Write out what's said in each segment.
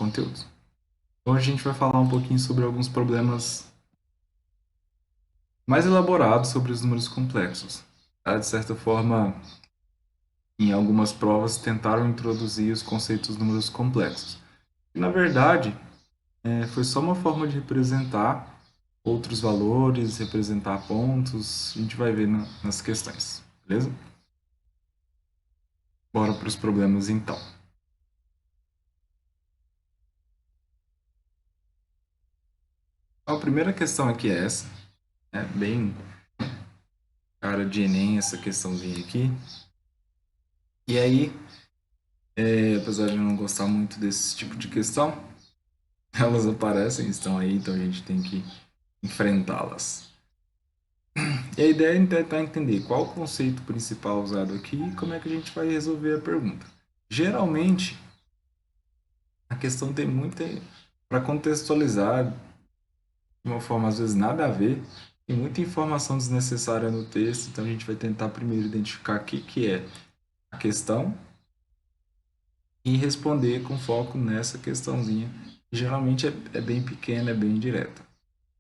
conteúdos. Então a gente vai falar um pouquinho sobre alguns problemas mais elaborados sobre os números complexos. Tá? De certa forma, em algumas provas tentaram introduzir os conceitos dos números complexos. E, na verdade, foi só uma forma de representar outros valores, representar pontos. A gente vai ver nas questões, beleza? Bora para os problemas então. Então, a primeira questão aqui é essa, né? Bem cara de Enem essa questãozinha aqui. E aí, apesar de eu não gostar muito desse tipo de questão, elas aparecem, estão aí, então a gente tem que enfrentá-las. E a ideia é tentar entender qual o conceito principal usado aqui e como é que a gente vai resolver a pergunta. Geralmente, a questão tem muita... Para contextualizar de uma forma às vezes nada a ver, tem muita informação desnecessária no texto, então a gente vai tentar primeiro identificar o que é a questão e responder com foco nessa questãozinha, que geralmente é bem pequena, é bem direta.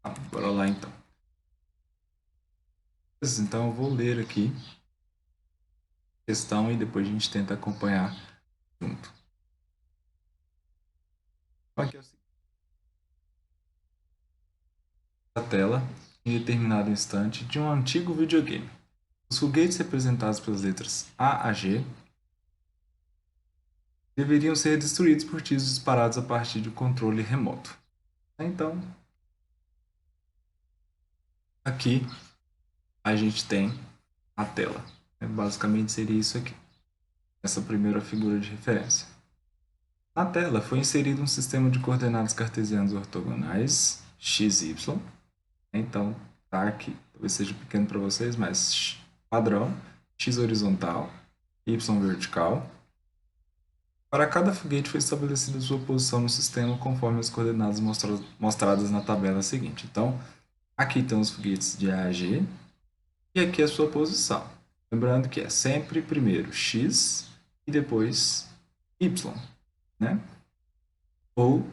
Tá, bora lá então. Então eu vou ler aqui a questão e depois a gente tenta acompanhar junto. Aqui é o seguinte. A tela, em determinado instante, de um antigo videogame. Os foguetes representados pelas letras A a G deveriam ser destruídos por tiros disparados a partir de um controle remoto. Então, aqui a gente tem a tela. Basicamente seria isso aqui, essa primeira figura de referência. Na tela foi inserido um sistema de coordenadas cartesianas ortogonais, x, y. Então, tá aqui, talvez seja pequeno para vocês, mas padrão, x horizontal, y vertical. Para cada foguete foi estabelecida sua posição no sistema conforme as coordenadas mostradas na tabela seguinte. Então, aqui estão os foguetes de A a G e aqui a sua posição. Lembrando que é sempre primeiro x e depois y, né? Ou,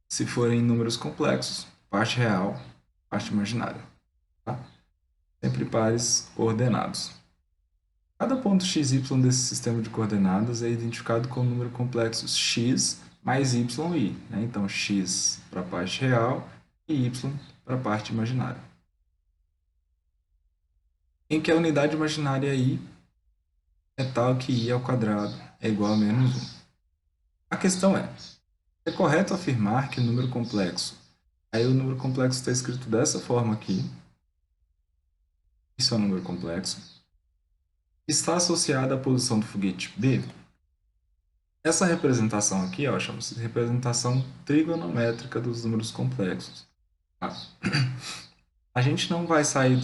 se forem números complexos, parte real, parte imaginária. Tá? Sempre pares coordenados. Cada ponto xy desse sistema de coordenadas é identificado com o número complexo x mais y e i. Né? Então, x para a parte real e y para a parte imaginária. Em que a unidade imaginária i é tal que i ao quadrado é igual a menos 1. A questão é correto afirmar que o número complexo, aí o número complexo está escrito dessa forma aqui, isso é um número complexo, está associado à posição do foguete B? Essa representação aqui, ó, chama-se de representação trigonométrica dos números complexos. Tá? A gente não vai sair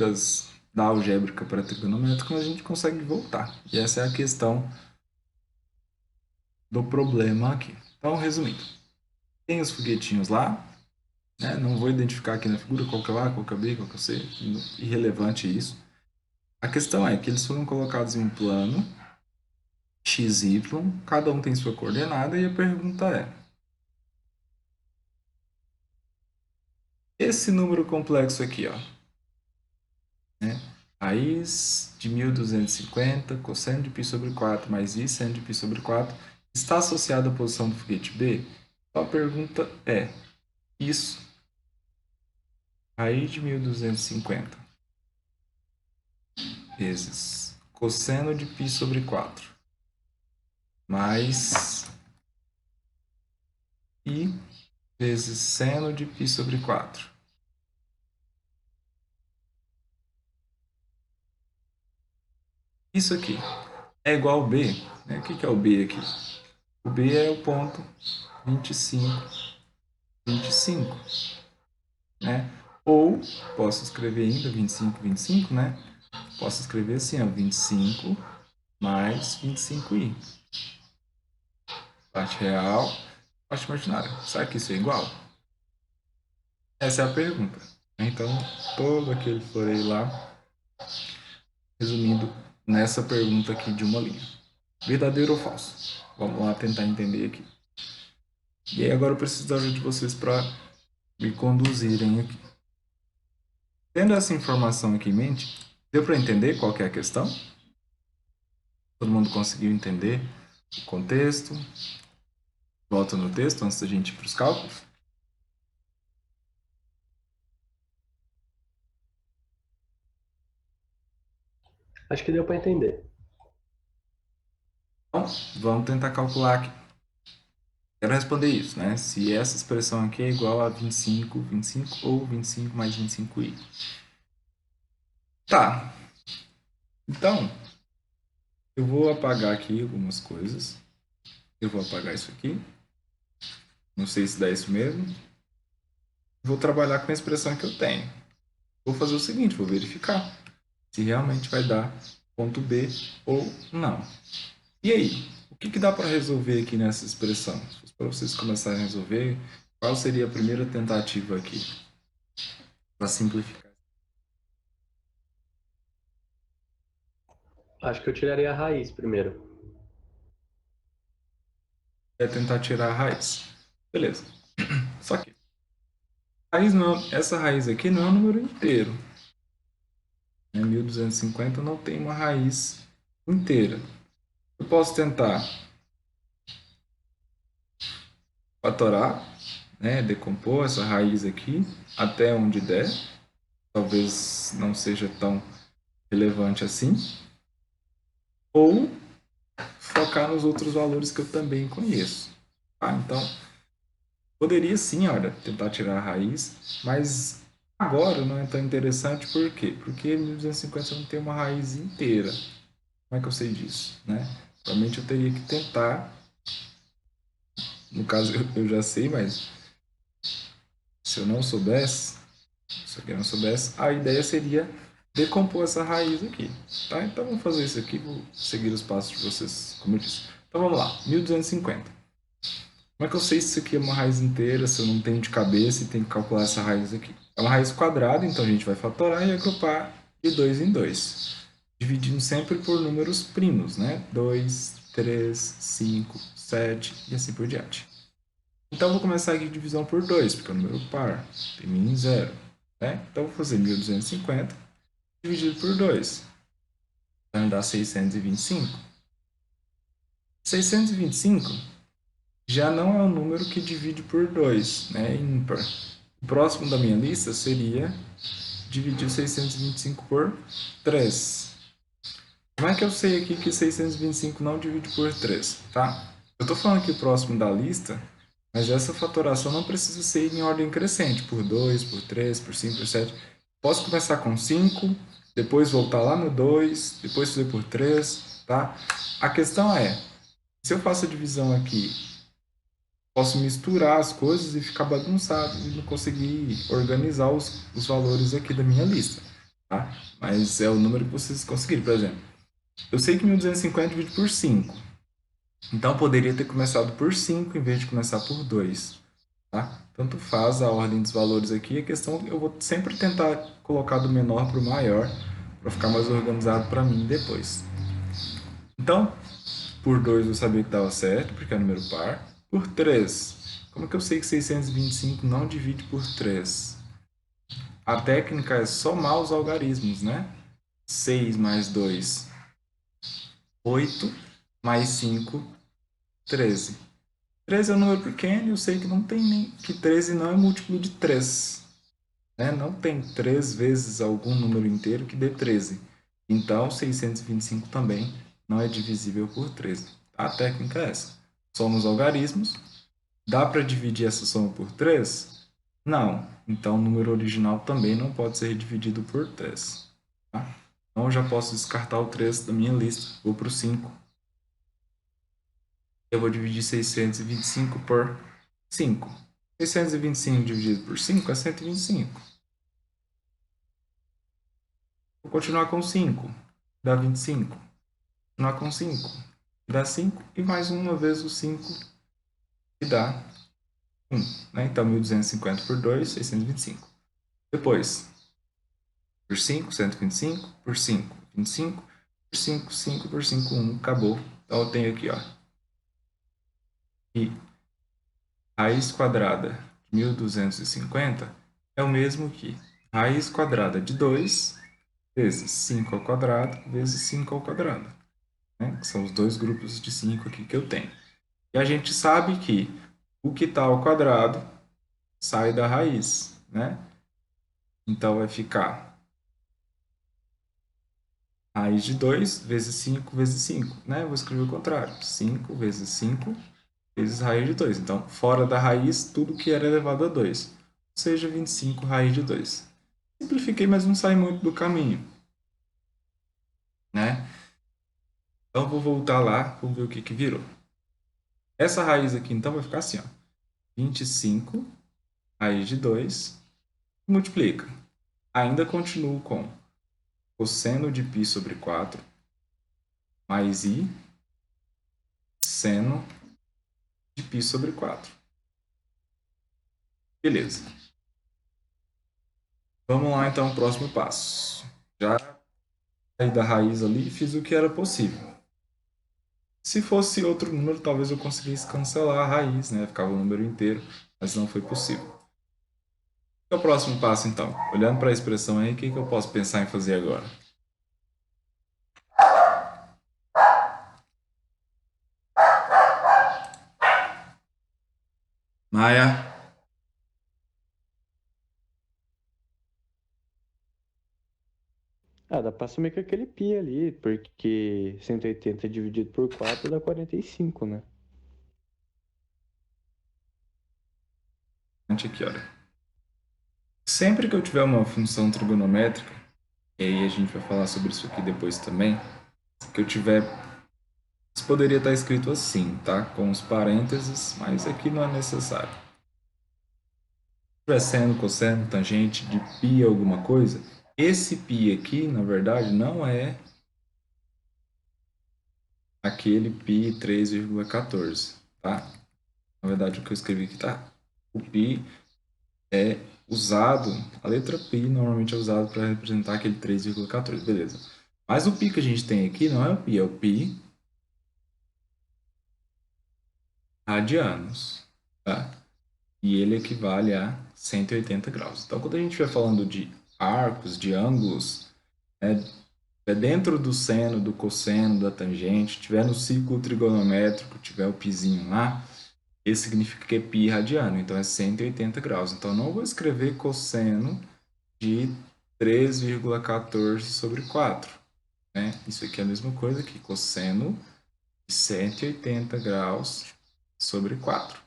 da algébrica para a trigonométrica, mas a gente consegue voltar. E essa é a questão do problema aqui. Então, resumindo, tem os foguetinhos lá, né? Não vou identificar aqui na figura qual que é A, qual que é B, qual que é C, irrelevante isso. A questão é que eles foram colocados em um plano x, y, cada um tem sua coordenada, e a pergunta é: esse número complexo aqui, ó, né? Raiz de 1250, cosseno de π sobre 4 mais i seno de π sobre 4, está associado à posição do foguete B? Então a pergunta é: isso, raiz de 1250 vezes cosseno de π sobre 4 mais i vezes seno de π sobre 4. Isso aqui é igual ao B, né? O que é o B aqui? O B é o ponto 25, 25, né? Ou, posso escrever ainda 25, 25, né? Posso escrever assim, ó, 25 mais 25i. Parte real, parte imaginária. Será que isso é igual? Essa é a pergunta. Então, todo aquele floreio lá, resumindo nessa pergunta aqui de uma linha. Verdadeiro ou falso? Vamos lá tentar entender aqui. E aí agora eu preciso da ajuda de vocês para me conduzirem aqui. Tendo essa informação aqui em mente, deu para entender qual que é a questão? Todo mundo conseguiu entender o contexto? Volta no texto antes da gente ir para os cálculos. Acho que deu para entender. Então, vamos tentar calcular aqui. Quero responder isso, né? Se essa expressão aqui é igual a 25, 25 ou 25 mais 25i. Tá. Então, eu vou apagar aqui algumas coisas. Eu vou apagar isso aqui. Não sei se dá isso mesmo. Vou trabalhar com a expressão que eu tenho. Vou fazer o seguinte, vou verificar se realmente vai dar ponto B ou não. E aí, o que dá para resolver aqui nessa expressão? Para vocês começarem a resolver, qual seria a primeira tentativa aqui? Para simplificar. Acho que eu tiraria a raiz primeiro. É tentar tirar a raiz. Beleza. Só que raiz não, essa raiz aqui não é um número inteiro. 1250 não tem uma raiz inteira. Eu posso tentar fatorar, né, decompor essa raiz aqui até onde der. Talvez não seja tão relevante assim. Ou focar nos outros valores que eu também conheço. Tá? Então, poderia sim, olha, tentar tirar a raiz, mas agora não é tão interessante, por quê? Porque 1250 não tem uma raiz inteira. Como é que eu sei disso? Né? Provavelmente eu teria que tentar, no caso eu já sei, mas se eu não soubesse, se alguém não soubesse, a ideia seria decompor essa raiz aqui. Tá? Então vamos fazer isso aqui, vou seguir os passos de vocês, como eu disse. Então vamos lá, 1250. Como é que eu sei se isso aqui é uma raiz inteira, se eu não tenho de cabeça e tenho que calcular essa raiz aqui? É uma raiz quadrada, então a gente vai fatorar e agrupar de 2 em 2. Dividindo sempre por números primos, né? 2, 3, 5, 7 e assim por diante. Então, eu vou começar aqui divisão por 2, porque é um número par, termina em 0. Né? Então, eu vou fazer 1250 dividido por 2. Vai me dar 625. 625 já não é um número que divide por 2, né? É ímpar. O próximo da minha lista seria dividir 625 por 3. Como é que eu sei aqui que 625 não divide por 3? Tá? Eu estou falando aqui o próximo da lista, mas essa fatoração não precisa ser em ordem crescente, por 2, por 3, por 5, por 7. Posso começar com 5, depois voltar lá no 2, depois fazer por 3, tá? A questão é, se eu faço a divisão aqui, posso misturar as coisas e ficar bagunçado e não conseguir organizar os valores aqui da minha lista, tá? Mas é o número que vocês conseguiram, por exemplo. Eu sei que 1250 divide por 5. Então, eu poderia ter começado por 5 em vez de começar por 2. Tá? Tanto faz a ordem dos valores aqui. A questão eu vou sempre tentar colocar do menor para o maior, para ficar mais organizado para mim depois. Então, por 2 eu sabia que dava certo, porque é número par. Por 3, como que eu sei que 625 não divide por 3? A técnica é somar os algarismos, né? 6 mais 2, 8, mais 5, 13. 13 é um número pequeno e eu sei que não tem nem que 13 não é múltiplo de 3. Né? Não tem 3 vezes algum número inteiro que dê 13. Então, 625 também não é divisível por 13. A técnica é essa. Soma os algarismos. Dá para dividir essa soma por 3? Não. Então, o número original também não pode ser dividido por 3. Tá? Então, eu já posso descartar o 3 da minha lista. Vou para o 5. Eu vou dividir 625 por 5. 625 dividido por 5 é 125. Vou continuar com 5. Dá 25. Continuar com 5. Dá 5. E mais uma vez o 5 que dá 1. Né? Então, 1250 por 2, 625. Depois, por 5, 125. Por 5, 25. Por 5, 5. Por 5, 1. Acabou. Então, eu tenho aqui, ó. E raiz quadrada de 1.250 é o mesmo que raiz quadrada de 2 vezes 5 ao quadrado vezes 5 ao quadrado, né? Que são os dois grupos de 5 aqui que eu tenho. E a gente sabe que o que está ao quadrado sai da raiz, né? Então vai ficar raiz de 2 vezes 5 vezes 5, né? Eu vou escrever o contrário. 5 vezes 5 vezes raiz de 2. Então, fora da raiz, tudo que era elevado a 2. Ou seja, 25 raiz de 2. Simplifiquei, mas não sai muito do caminho, né? Então, vou voltar lá, vamos ver o que virou. Essa raiz aqui, então, vai ficar assim, ó. 25 raiz de 2 multiplica. Ainda continuo com cosseno de π sobre 4 mais i seno de π sobre 4. Beleza. Vamos lá, então, próximo passo. Já saí da raiz ali e fiz o que era possível. Se fosse outro número, talvez eu conseguisse cancelar a raiz, né? Ficava o número inteiro, mas não foi possível. Qual é o próximo passo, então? Olhando para a expressão aí, o que eu posso pensar em fazer agora? Maia? Ah, dá pra assumir com aquele pi ali, porque 180 dividido por 4 dá 45, né? Aqui, olha. Sempre que eu tiver uma função trigonométrica, e aí a gente vai falar sobre isso aqui depois também, que eu tiver... Isso poderia estar escrito assim, tá? Com os parênteses, mas aqui não é necessário. Se tiver seno, cosseno, tangente de π alguma coisa, esse π aqui, na verdade, não é aquele π 3,14, tá? Na verdade, o que eu escrevi aqui tá. O π é usado, a letra π normalmente é usado para representar aquele 3,14, beleza. Mas o π que a gente tem aqui não é o π, é o π radianos, tá? E ele equivale a 180 graus. Então, quando a gente estiver falando de arcos, de ângulos, é dentro do seno, do cosseno, da tangente, tiver no círculo trigonométrico, tiver o pizinho lá, esse significa que é π radiano, então é 180 graus. Então, não vou escrever cosseno de 3,14 sobre 4. Né? Isso aqui é a mesma coisa que cosseno de 180 graus sobre 4.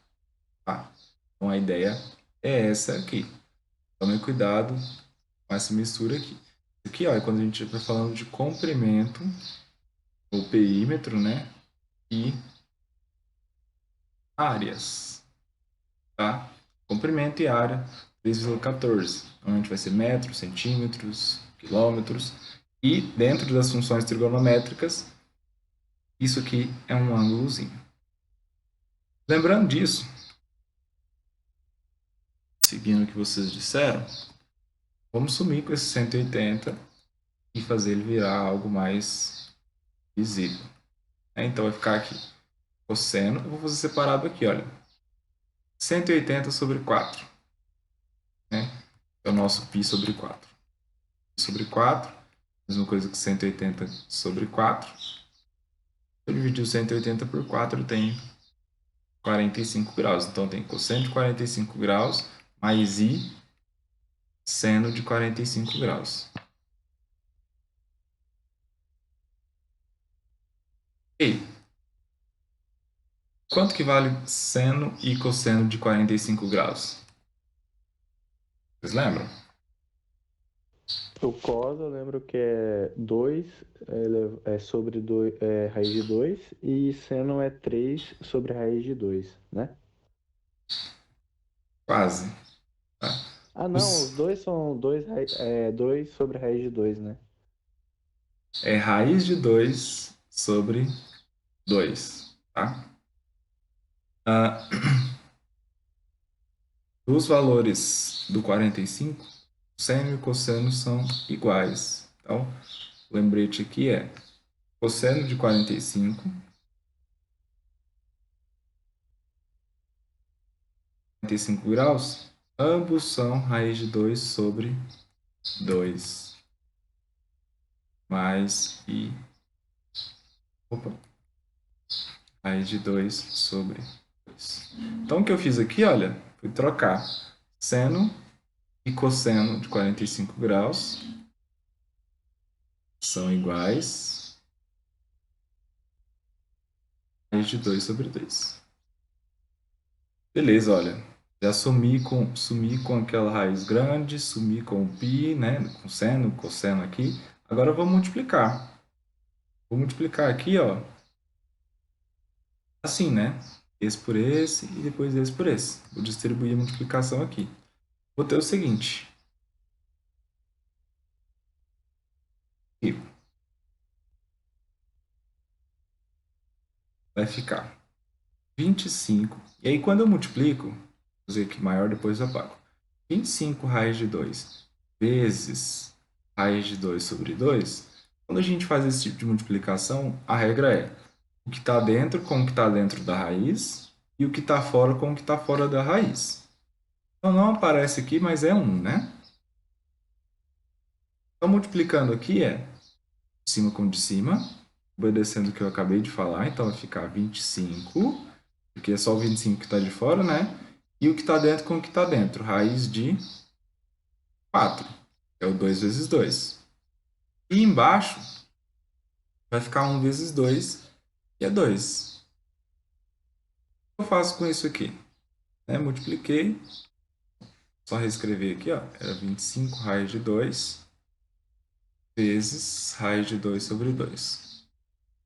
Tá? Então, a ideia é essa aqui. Tome cuidado com essa mistura aqui. Aqui, ó, é quando a gente vai falando de comprimento, ou perímetro, né? E áreas, tá? Comprimento e área, 3,14. Normalmente vai ser metros, centímetros, quilômetros. E dentro das funções trigonométricas, isso aqui é um ângulozinho. Lembrando disso, seguindo o que vocês disseram, vamos sumir com esse 180 e fazer ele virar algo mais visível. Então vai ficar aqui cosseno, eu vou fazer separado aqui, olha. 180 sobre 4, né? É o nosso π sobre 4. Π sobre 4, mesma coisa que 180 sobre 4. Se eu dividir o 180 por 4, tem 45 graus. Então, tem cosseno de 45 graus mais i seno de 45 graus. E quanto que vale seno e cosseno de 45 graus? Vocês lembram? O cos eu lembro que é 2 sobre 2, raiz de 2 e seno é 3 sobre raiz de 2, né? Quase. Tá? Ah, não, os Os, dois são 2 sobre raiz de 2, né? é raiz de 2 sobre 2. Tá? Ah, os valores do 45, seno e cosseno são iguais. Então, o lembrete aqui é cosseno de 45 45 graus, ambos são raiz de 2 sobre 2 mais i, raiz de 2 sobre 2. Então, o que eu fiz aqui, olha, foi trocar seno e cosseno de 45 graus são iguais a raiz de 2 sobre 2. Beleza, olha. Já sumi com aquela raiz grande, sumi com o π, né? Com seno, cosseno aqui. Agora eu vou multiplicar. Vou multiplicar aqui, ó. Assim, né? Esse por esse e depois esse por esse. Vou distribuir a multiplicação aqui. Vou ter o seguinte. Vai ficar 25. E aí, quando eu multiplico, vou fazer aqui maior, depois eu apago. 25 raiz de 2 vezes raiz de 2 sobre 2. Quando a gente faz esse tipo de multiplicação, a regra é o que está dentro com o que está dentro da raiz e o que está fora com o que está fora da raiz. Então, não aparece aqui, mas é 1, né? Então, multiplicando aqui é de cima com de cima, obedecendo o que eu acabei de falar. Então, vai ficar 25, porque é só o 25 que está de fora, né? E o que está dentro com o que está dentro. Raiz de 4. É o 2 vezes 2. E embaixo vai ficar 1 vezes 2, que é 2. O que eu faço com isso aqui? Multipliquei. Só reescrever aqui, ó. Era 25 raiz de 2 vezes raiz de 2 sobre 2.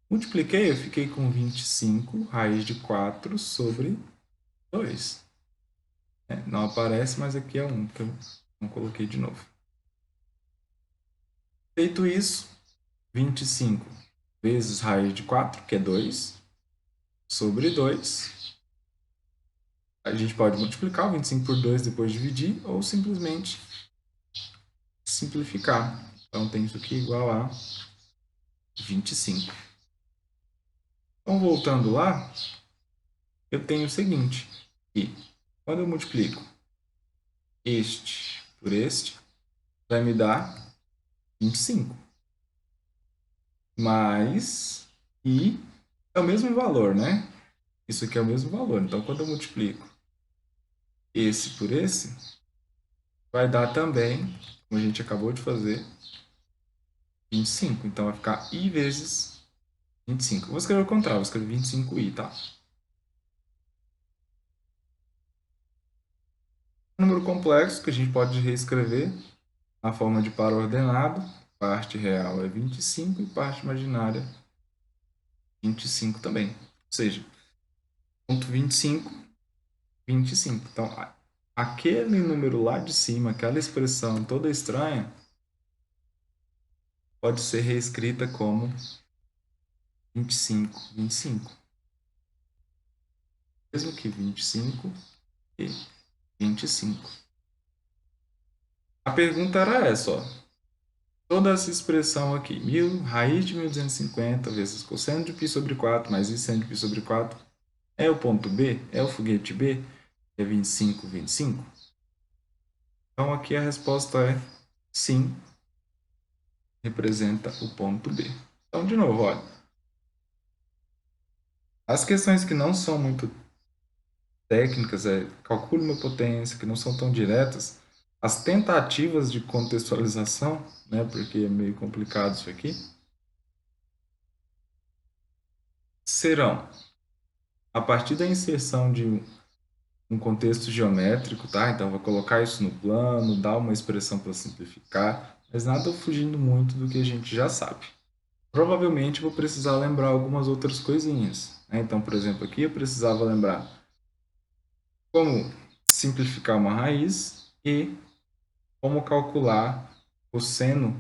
Multipliquei, eu fiquei com 25 raiz de 4 sobre 2. Não aparece, mas aqui é 1, que eu não coloquei de novo. Feito isso, 25 vezes raiz de 4, que é 2, sobre 2. A gente pode multiplicar o 25 por 2 depois dividir, ou simplesmente simplificar. Então, tem isso aqui igual a 25. Então, voltando lá, eu tenho o seguinte, que quando eu multiplico este por este, vai me dar 25. Mas, e é o mesmo valor, né? Isso aqui é o mesmo valor. Então, quando eu multiplico esse por esse, vai dar também, como a gente acabou de fazer, 25. Então, vai ficar i vezes 25. Vou escrever o contrário, vou escrever 25i, tá? Um número complexo que a gente pode reescrever na forma de par ordenado. Parte real é 25 e parte imaginária 25 também. Ou seja, ponto 25, 25. Então, aquele número lá de cima, aquela expressão toda estranha, pode ser reescrita como 25, 25. Mesmo que 25 e 25. A pergunta era essa, ó. Toda essa expressão aqui, raiz de 1250 vezes cosseno de π sobre 4 mais i seno de π sobre 4, é o ponto B? É o foguete B? É 25, 25? Então, aqui a resposta é sim, representa o ponto B. Então, de novo, olha. As questões que não são muito técnicas, calcule uma potência, que não são tão diretas, as tentativas de contextualização, né, porque é meio complicado isso aqui, serão a partir da inserção de um contexto geométrico, tá? Então, vou colocar isso no plano, dar uma expressão para simplificar, mas nada fugindo muito do que a gente já sabe. Provavelmente, vou precisar lembrar algumas outras coisinhas, né? Então, por exemplo, aqui eu precisava lembrar como simplificar uma raiz e como calcular o seno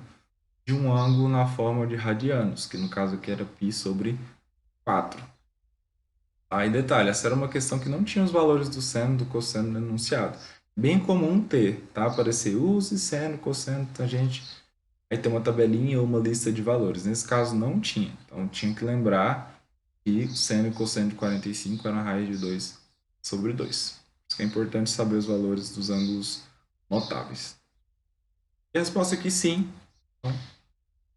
de um ângulo na forma de radianos, que no caso aqui era π sobre 4. Aí, detalhe, essa era uma questão que não tinha os valores do seno e do cosseno no enunciado. Bem comum ter, tá? Aparecer use seno, cosseno, tangente, aí tem uma tabelinha ou uma lista de valores. Nesse caso, não tinha. Então, tinha que lembrar que seno e cosseno de 45 eram a raiz de 2 sobre 2. É importante saber os valores dos ângulos notáveis. E a resposta aqui sim. Então,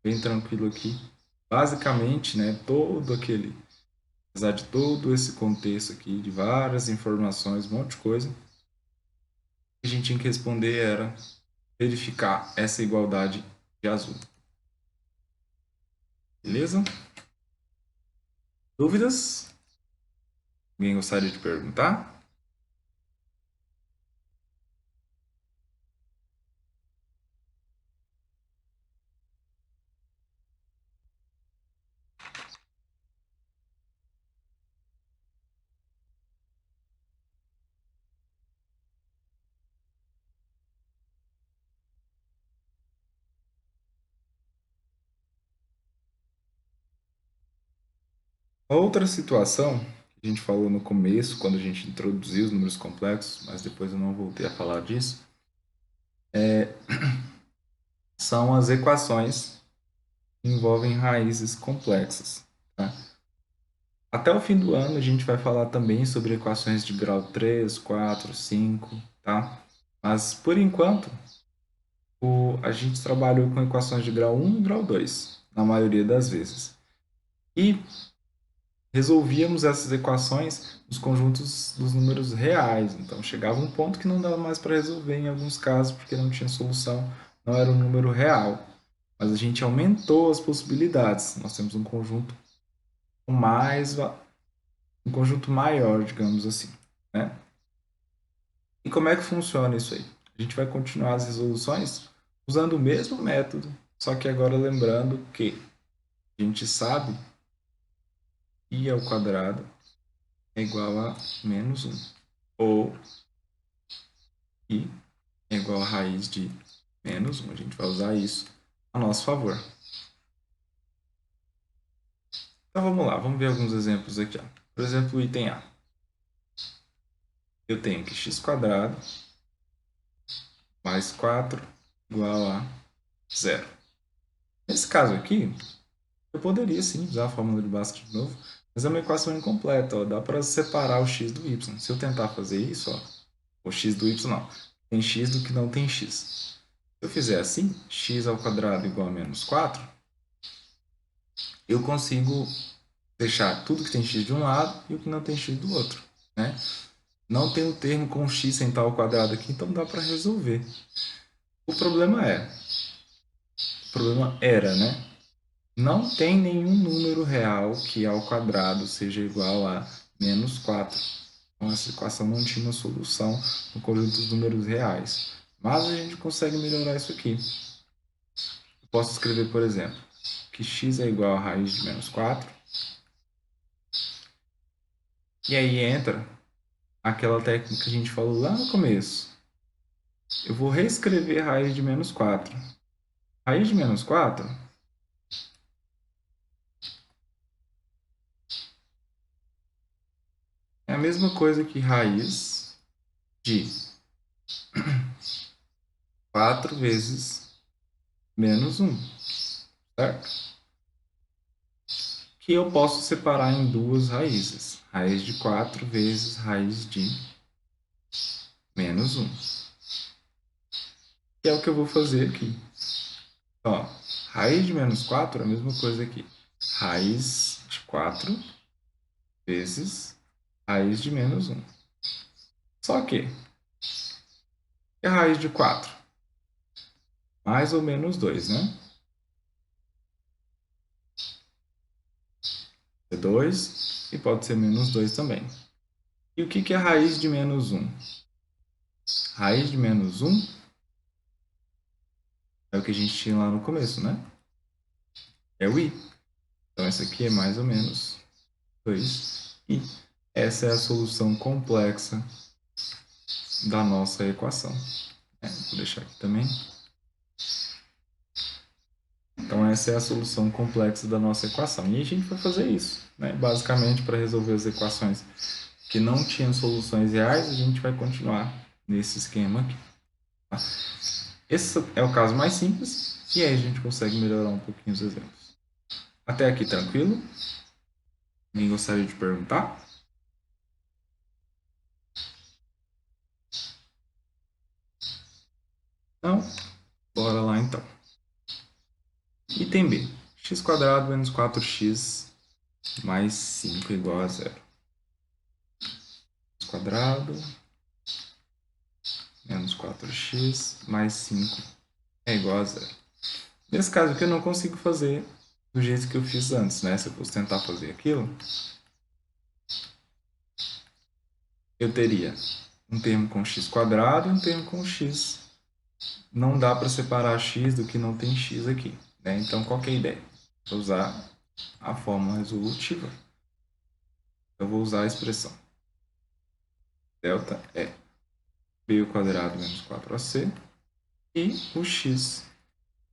bem tranquilo aqui. Basicamente, né, apesar de todo esse contexto aqui, de várias informações, um monte de coisa, o que a gente tinha que responder era verificar essa igualdade de azul. Beleza? Dúvidas? Alguém gostaria de perguntar? Outra situação que a gente falou no começo, quando a gente introduziu os números complexos, mas depois eu não voltei a falar disso, são as equações que envolvem raízes complexas. Tá? Até o fim do ano a gente vai falar também sobre equações de grau 3, 4, 5, tá? Mas por enquanto a gente trabalhou com equações de grau 1 e grau 2, na maioria das vezes. E resolvíamos essas equações nos conjuntos dos números reais. Então chegava um ponto que não dava mais para resolver em alguns casos, porque não tinha solução, não era um número real. Mas a gente aumentou as possibilidades. Nós temos um conjunto um conjunto maior, digamos assim, né? E como é que funciona isso aí? A gente vai continuar as resoluções usando o mesmo método, só que agora lembrando que a gente sabe que i ao quadrado é igual a menos 1, ou i é igual a raiz de menos 1. A gente vai usar isso a nosso favor. Então vamos lá, vamos ver alguns exemplos aqui. Ó. Por exemplo, o item A. Eu tenho que x² mais 4 igual a 0. Nesse caso aqui, eu poderia sim usar a fórmula de Bhaskara de novo, mas é uma equação incompleta. Ó. Dá para separar o x do y. Se eu tentar fazer isso, ó, o x do y não. Tem x do que não tem x. Se eu fizer assim, x ao quadrado igual a menos 4, eu consigo deixar tudo que tem x de um lado e o que não tem x do outro. Né? Não tem o termo com x sem tal ao quadrado aqui, então dá para resolver. O problema era, né? Não tem nenhum número real que ao quadrado seja igual a menos 4. Então, essa equação não tinha uma solução no conjunto dos números reais. Mas a gente consegue melhorar isso aqui. Eu posso escrever, por exemplo, que x é igual a raiz de menos 4. E aí entra aquela técnica que a gente falou lá no começo. Eu vou reescrever raiz de menos 4. Raiz de menos 4 é a mesma coisa que raiz de 4 vezes menos 1, certo? Que eu posso separar em duas raízes. Raiz de 4 vezes raiz de menos 1. Que é o que eu vou fazer aqui. Ó, raiz de menos 4 é a mesma coisa aqui. Raiz de 4 vezes raiz de menos 1. Só que a raiz de 4? Mais ou menos 2, né? É 2 e pode ser menos 2 também. E o que é raiz de menos 1? Raiz de menos 1 é o que a gente tinha lá no começo, né? É o i. Então, essa aqui é mais ou menos 2. E essa é a solução complexa da nossa equação. Vou deixar aqui também. Então, essa é a solução complexa da nossa equação. E a gente vai fazer isso, né? Basicamente, para resolver as equações que não tinham soluções reais, a gente vai continuar nesse esquema aqui. Tá? Esse é o caso mais simples, e aí a gente consegue melhorar um pouquinho os exemplos. Até aqui, tranquilo? Alguém gostaria de perguntar? Não? Bora lá então. Item B. X² menos 4x mais 5 igual a zero. X² menos 4x mais 5 é igual a zero. Nesse caso aqui eu não consigo fazer do jeito que eu fiz antes, né? Se eu fosse tentar fazer aquilo, eu teria um termo com x² e um termo com x. Não dá para separar x do que não tem x aqui, né? Então, qual que é a ideia? Vou usar a fórmula resolutiva. Eu vou usar a expressão delta é b² menos 4ac e o x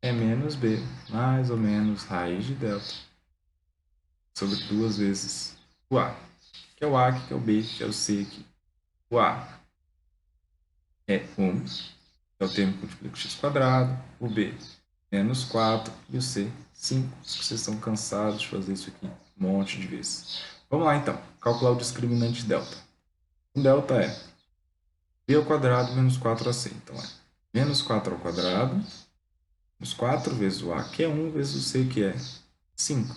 é menos b mais ou menos raiz de delta sobre 2 vezes o a. Que é o a aqui, que é o b, que é o c aqui. O a é 1, é o termo que multiplica o x², o b menos 4 e o c 5. Vocês estão cansados de fazer isso aqui um monte de vezes. Vamos lá então, calcular o discriminante de delta. O delta é b² menos 4ac. Então é menos 4 ao quadrado, menos 4 vezes o a, que é 1, vezes o c, que é 5.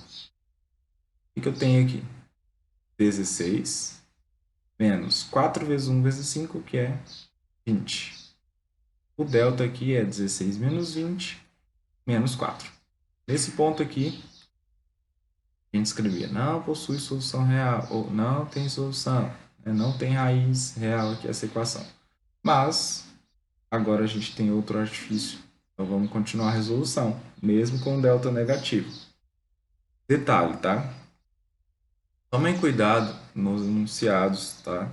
O que eu tenho aqui? 16 menos 4 vezes 1 vezes 5, que é 20. O delta aqui é 16 menos 20, menos 4. Nesse ponto aqui, a gente escrevia não possui solução real, ou não tem solução, né? Não tem raiz real aqui essa equação. Mas, agora a gente tem outro artifício. Então, vamos continuar a resolução, mesmo com delta negativo. Detalhe, tá? Tomem cuidado nos enunciados, tá?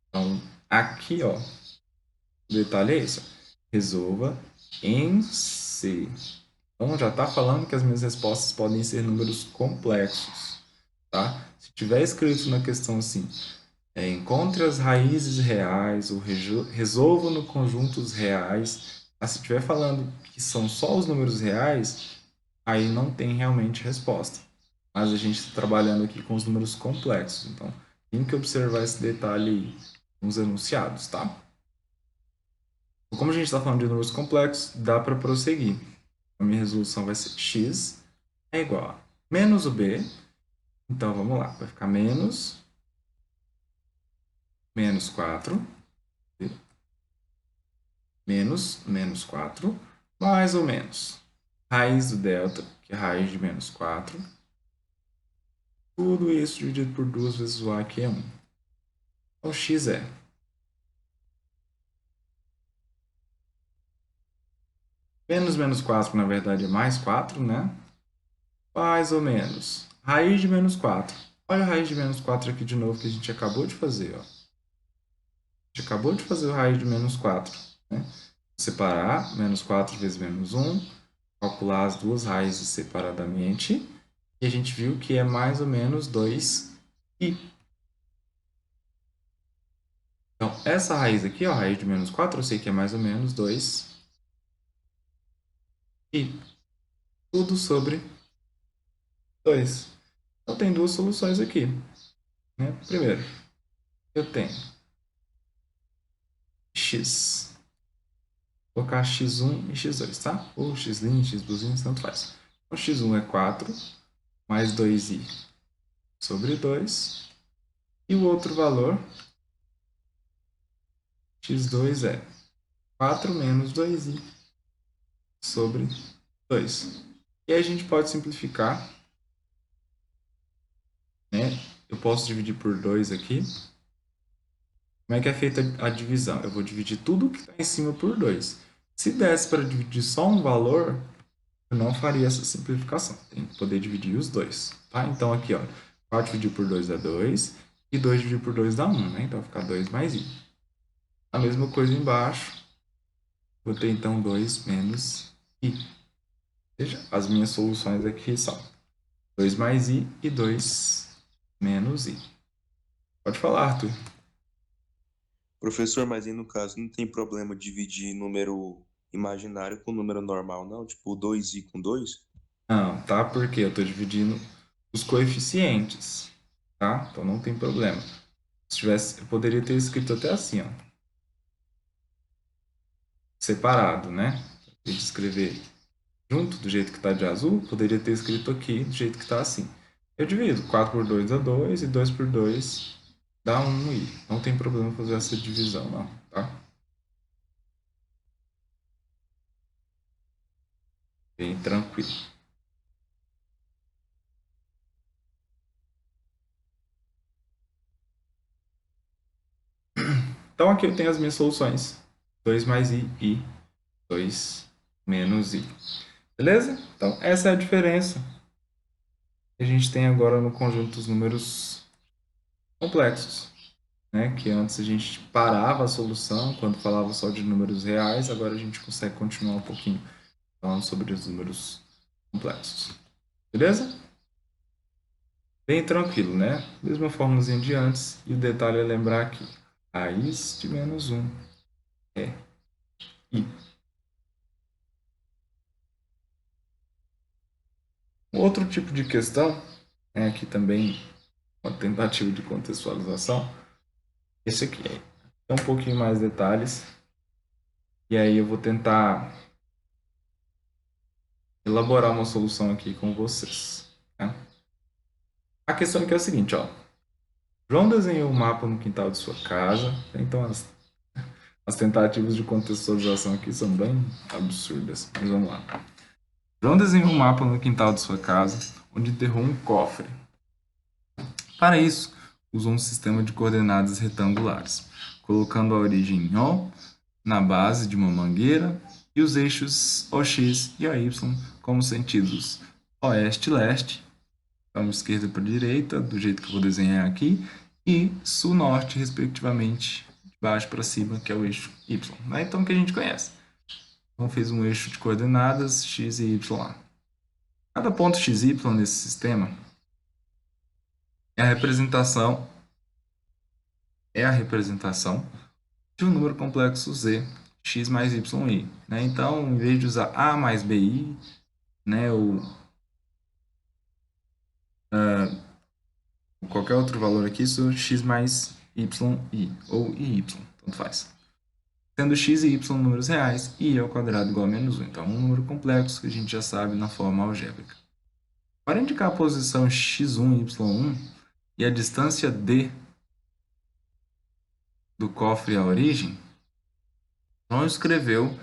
Então, aqui, ó, o detalhe é esse. Resolva em C. Então, já está falando que as minhas respostas podem ser números complexos, tá? Se tiver escrito na questão assim, encontre as raízes reais ou resolva no conjuntos reais, tá? Se estiver falando que são só os números reais, aí não tem realmente resposta. Mas a gente está trabalhando aqui com os números complexos, então tem que observar esse detalhe nos enunciados, tá? Como a gente está falando de números complexos, dá para prosseguir. A minha resolução vai ser x é igual a menos o b. Então, vamos lá. Vai ficar menos 4, menos 4, mais ou menos raiz do delta, que é raiz de menos 4. Tudo isso dividido por 2 vezes o a, que é 1. Então, x é menos 4, que na verdade é mais 4, né? Mais ou menos raiz de menos 4. Olha a raiz de menos 4 aqui de novo, que a gente acabou de fazer, ó. A gente acabou de fazer a raiz de menos 4, né? Separar, menos 4 vezes menos 1, calcular as duas raízes separadamente, e a gente viu que é mais ou menos 2i. Então, essa raiz aqui, ó, a raiz de menos 4, eu sei que é mais ou menos 2i. Tudo sobre 2. Então, tem duas soluções aqui, né? Primeiro, eu tenho x. Vou colocar x1 e x2, tá? Ou x', x2', tanto faz. Então, x1 é 4, mais 2i sobre 2. E o outro valor, x2 é 4 menos 2i sobre 2. E aí a gente pode simplificar, né? Eu posso dividir por 2 aqui. Como é que é feita a divisão? Eu vou dividir tudo que está em cima por 2. Se desse para dividir só um valor, eu não faria essa simplificação. Tem que poder dividir os dois, tá? Então aqui, ó, 4 dividido por 2 dá 2, e 2 dividido por 2 dá 1, né? Então fica 2 mais i. A mesma coisa embaixo. Vou ter então 2 menos i. Veja, as minhas soluções aqui são 2 mais i e 2 menos i. Pode falar, Arthur. Professor, mas aí no caso não tem problema dividir número imaginário com número normal, não? Tipo 2i com 2? Não, tá? Porque eu estou dividindo os coeficientes, tá? Então não tem problema. Se tivesse, eu poderia ter escrito até assim, ó. separado, né? Em vez de escrever junto, do jeito que está de azul, poderia ter escrito aqui, do jeito que está assim. Eu divido. 4 por 2 dá 2 e 2 por 2 dá 1i. Não tem problema fazer essa divisão, não, tá? Bem tranquilo. Então aqui eu tenho as minhas soluções. 2 mais i, 2 menos i. Beleza? Então essa é a diferença que a gente tem agora no conjunto dos números complexos. Né? Que antes a gente parava a solução quando falava só de números reais, agora a gente consegue continuar um pouquinho falando sobre os números complexos. Beleza? Bem tranquilo, né? Mesma formulazinha de antes. E o detalhe é lembrar que raiz de menos 1 é i. Um outro tipo de questão, aqui também uma tentativa de contextualização. Esse aqui tem um pouquinho mais detalhes. E aí eu vou tentar elaborar uma solução aqui com vocês. Tá? A questão aqui é o seguinte, ó. João desenhou um mapa no quintal de sua casa. Então as tentativas de contextualização aqui são bem absurdas. Mas vamos lá. João desenhou um mapa no quintal de sua casa, onde enterrou um cofre. Para isso, usou um sistema de coordenadas retangulares, colocando a origem em O na base de uma mangueira e os eixos OX e OY como sentidos oeste e leste, então esquerda para direita, do jeito que eu vou desenhar aqui, e sul-norte, respectivamente, de baixo para cima, que é o eixo Y. Né? Então, que a gente conhece. Então, fez um eixo de coordenadas x e y lá. Cada ponto x e y nesse sistema é a representação de um número complexo z, x mais yi. Né? Então, em vez de usar a mais bi, né, ou qualquer outro valor aqui, isso x mais yi, ou iy, tanto faz. Sendo x e y números reais, e ao quadrado igual a menos 1. Então, um número complexo que a gente já sabe na forma algébrica. Para indicar a posição x1 e y1 e a distância d do cofre à origem, João escreveu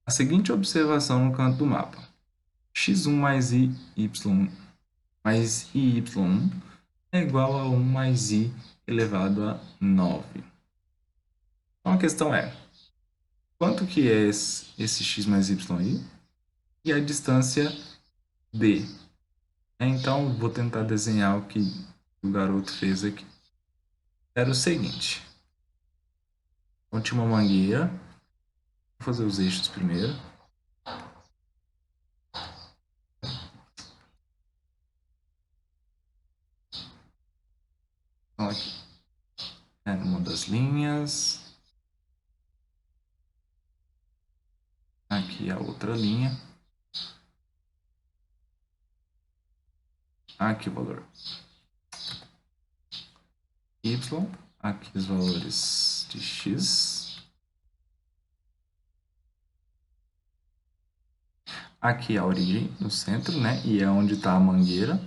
a seguinte observação no canto do mapa. x1 mais y1 mais iy1 é igual a 1 mais i elevado a 9. Então, a questão é, quanto que é esse x mais yi? E a distância d. Então, vou tentar desenhar o que o garoto fez aqui. Era o seguinte. Então, tinha uma mangueira. Vou fazer os eixos primeiro. Então, aqui. Uma das linhas. Aqui a outra linha. Aqui o valor y. Aqui os valores de x. Aqui a origem no centro, né? E é onde está a mangueira.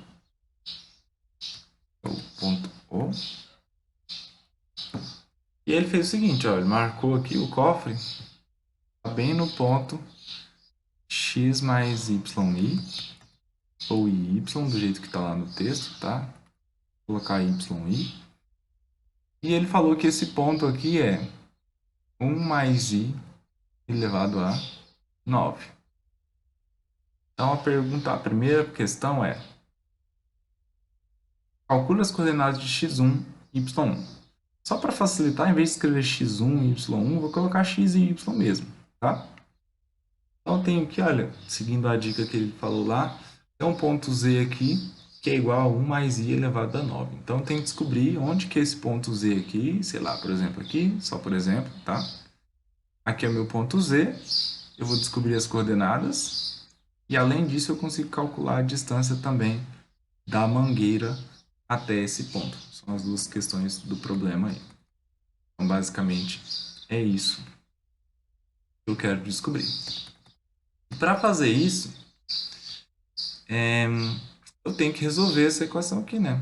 O ponto O. E ele fez o seguinte, ó, ele marcou aqui o cofre bem no ponto x mais yi, ou y, do jeito que está lá no texto, tá? Vou colocar yi. E ele falou que esse ponto aqui é 1 mais i elevado a 9. Então, a primeira questão é: calcule as coordenadas de x1 e y1. Só para facilitar, em vez de escrever x1 e y1, vou colocar x e y mesmo, tá? Então, eu tenho aqui, olha, seguindo a dica que ele falou lá, tem um ponto z aqui, que é igual a 1 mais i elevado a 9. Então, eu tenho que descobrir onde que é esse ponto z aqui, sei lá, por exemplo, aqui, só por exemplo, tá? Aqui é o meu ponto z, eu vou descobrir as coordenadas, e além disso, eu consigo calcular a distância também da mangueira até esse ponto. São as duas questões do problema aí. Então, basicamente, é isso que eu quero descobrir. Para fazer isso, eu tenho que resolver essa equação aqui, né?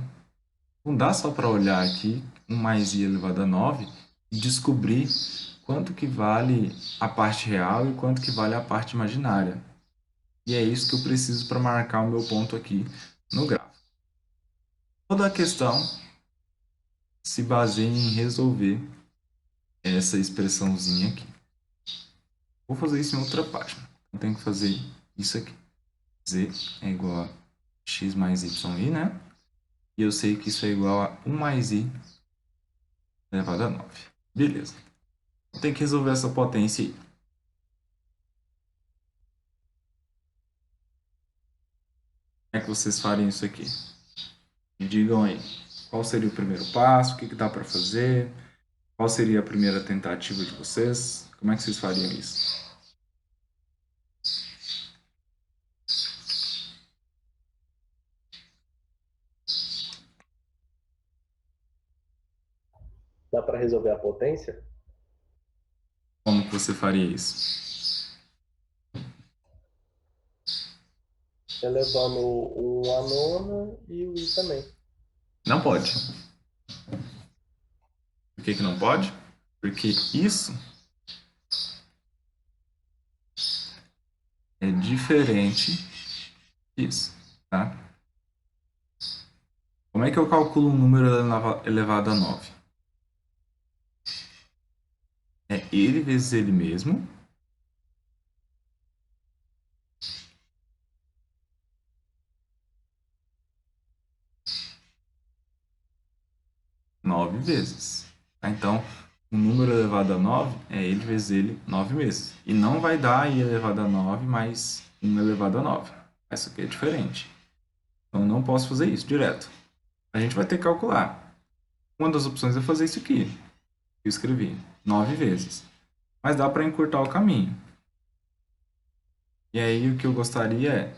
Não dá só para olhar aqui 1 mais i elevado a 9 e descobrir quanto que vale a parte real e quanto que vale a parte imaginária. E é isso que eu preciso para marcar o meu ponto aqui no gráfico. Toda a questão se baseia em resolver essa expressãozinha aqui. Vou fazer isso em outra página. Eu tenho que fazer isso aqui. Z é igual a x mais y, né? E eu sei que isso é igual a 1 mais i elevado a 9. Beleza. Eu tenho que resolver essa potência aí. Como é que vocês fariam isso aqui? Me digam aí. Qual seria o primeiro passo? O que dá para fazer? Qual seria a primeira tentativa de vocês? Como é que vocês fariam isso? Dá para resolver a potência? Como que você faria isso? Elevando o a nona e o i também. Não pode. Por que não pode? Porque isso é diferente disso, tá? Como é que eu calculo um número elevado a 9? É ele vezes ele mesmo. Nove vezes. Tá? Então, um número elevado a 9 é ele vezes ele 9 vezes. E não vai dar i elevado a 9 mais 1 elevado a 9. Essa aqui é diferente. Então, eu não posso fazer isso direto. A gente vai ter que calcular. Uma das opções é fazer isso aqui. Eu escrevi 9 vezes. Mas dá para encurtar o caminho. E aí, o que eu gostaria é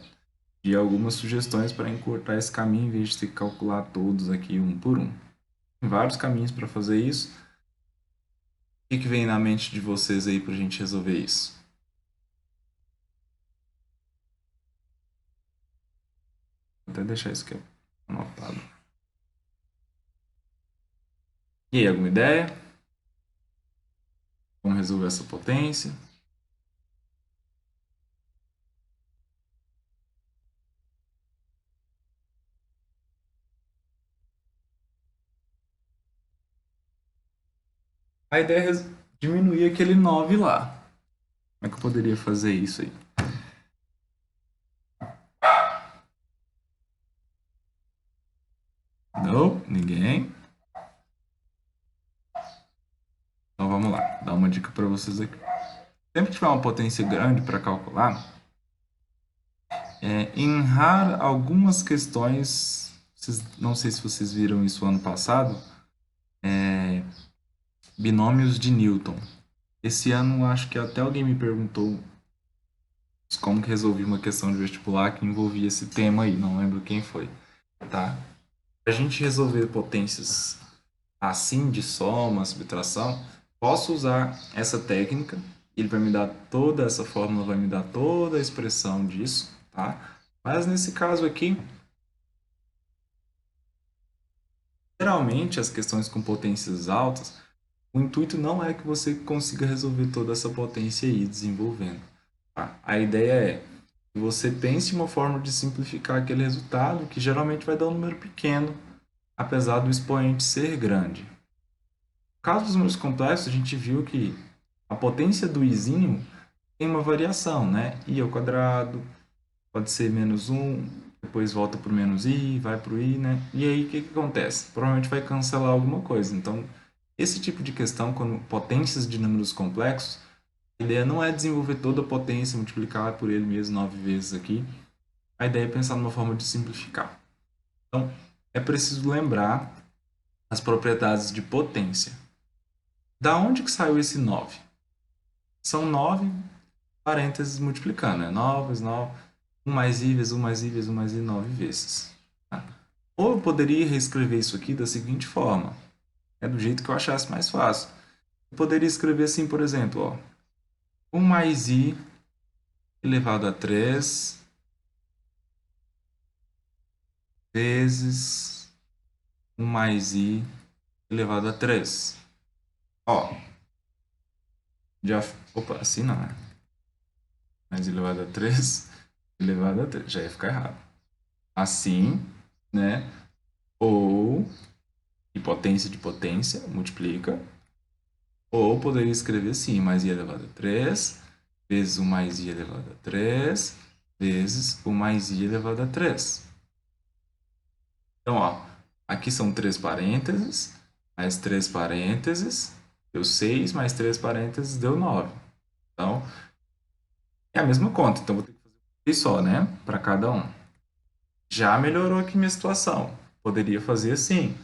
de algumas sugestões para encurtar esse caminho, em vez de ter que calcular todos aqui um por um. Tem vários caminhos para fazer isso. O que vem na mente de vocês aí para a gente resolver isso? Vou até deixar isso aqui anotado. E aí, alguma ideia? Como resolver essa potência? A ideia é diminuir aquele 9 lá. Como é que eu poderia fazer isso aí? Não? Ninguém? Então vamos lá, dar uma dica para vocês aqui. Sempre que tiver uma potência grande para calcular, em algumas questões, não sei se vocês viram isso ano passado, binômios de Newton. Esse ano acho que até alguém me perguntou como que resolvi uma questão de vestibular que envolvia esse tema aí, não lembro quem foi, tá? Para a gente resolver potências assim, de soma, subtração, posso usar essa técnica, ele vai me dar toda essa fórmula, vai me dar toda a expressão disso, tá? Mas nesse caso aqui, geralmente as questões com potências altas, o intuito não é que você consiga resolver toda essa potência aí desenvolvendo. Tá? A ideia é que você pense em uma forma de simplificar aquele resultado, que geralmente vai dar um número pequeno, apesar do expoente ser grande. No caso dos números complexos, a gente viu que a potência do izinho tem uma variação, né? I ao quadrado, pode ser menos 1, depois volta para o menos i, vai para o i, né? E aí o que acontece? Provavelmente vai cancelar alguma coisa. Então, esse tipo de questão, quando potências de números complexos, a ideia não é desenvolver toda a potência, multiplicar por ele mesmo 9 vezes aqui. A ideia é pensar numa forma de simplificar. Então, é preciso lembrar as propriedades de potência. Da onde que saiu esse 9? São 9 parênteses multiplicando, né? 9 vezes 9, 1 mais i vezes 1 mais i vezes 1 mais i 9 vezes. Tá? Ou eu poderia reescrever isso aqui da seguinte forma. Do jeito que eu achasse mais fácil. Eu poderia escrever assim, por exemplo, ó, 1 mais I elevado a 3 vezes 1 mais I elevado a 3. Ó, já... Opa, assim não, né? Mais I elevado a 3 elevado a 3. Já ia ficar errado. Assim, né? Ou, e potência de potência, multiplica. Ou poderia escrever assim, mais I elevado a 3 vezes 1 mais I elevado a 3 vezes 1 mais I elevado a 3. Então, ó, aqui são 3 parênteses, mais 3 parênteses, deu 6, mais 3 parênteses, deu 9. Então, é a mesma conta, então vou ter que fazer uma vez só, né, para cada um. Já melhorou aqui minha situação. Poderia fazer assim.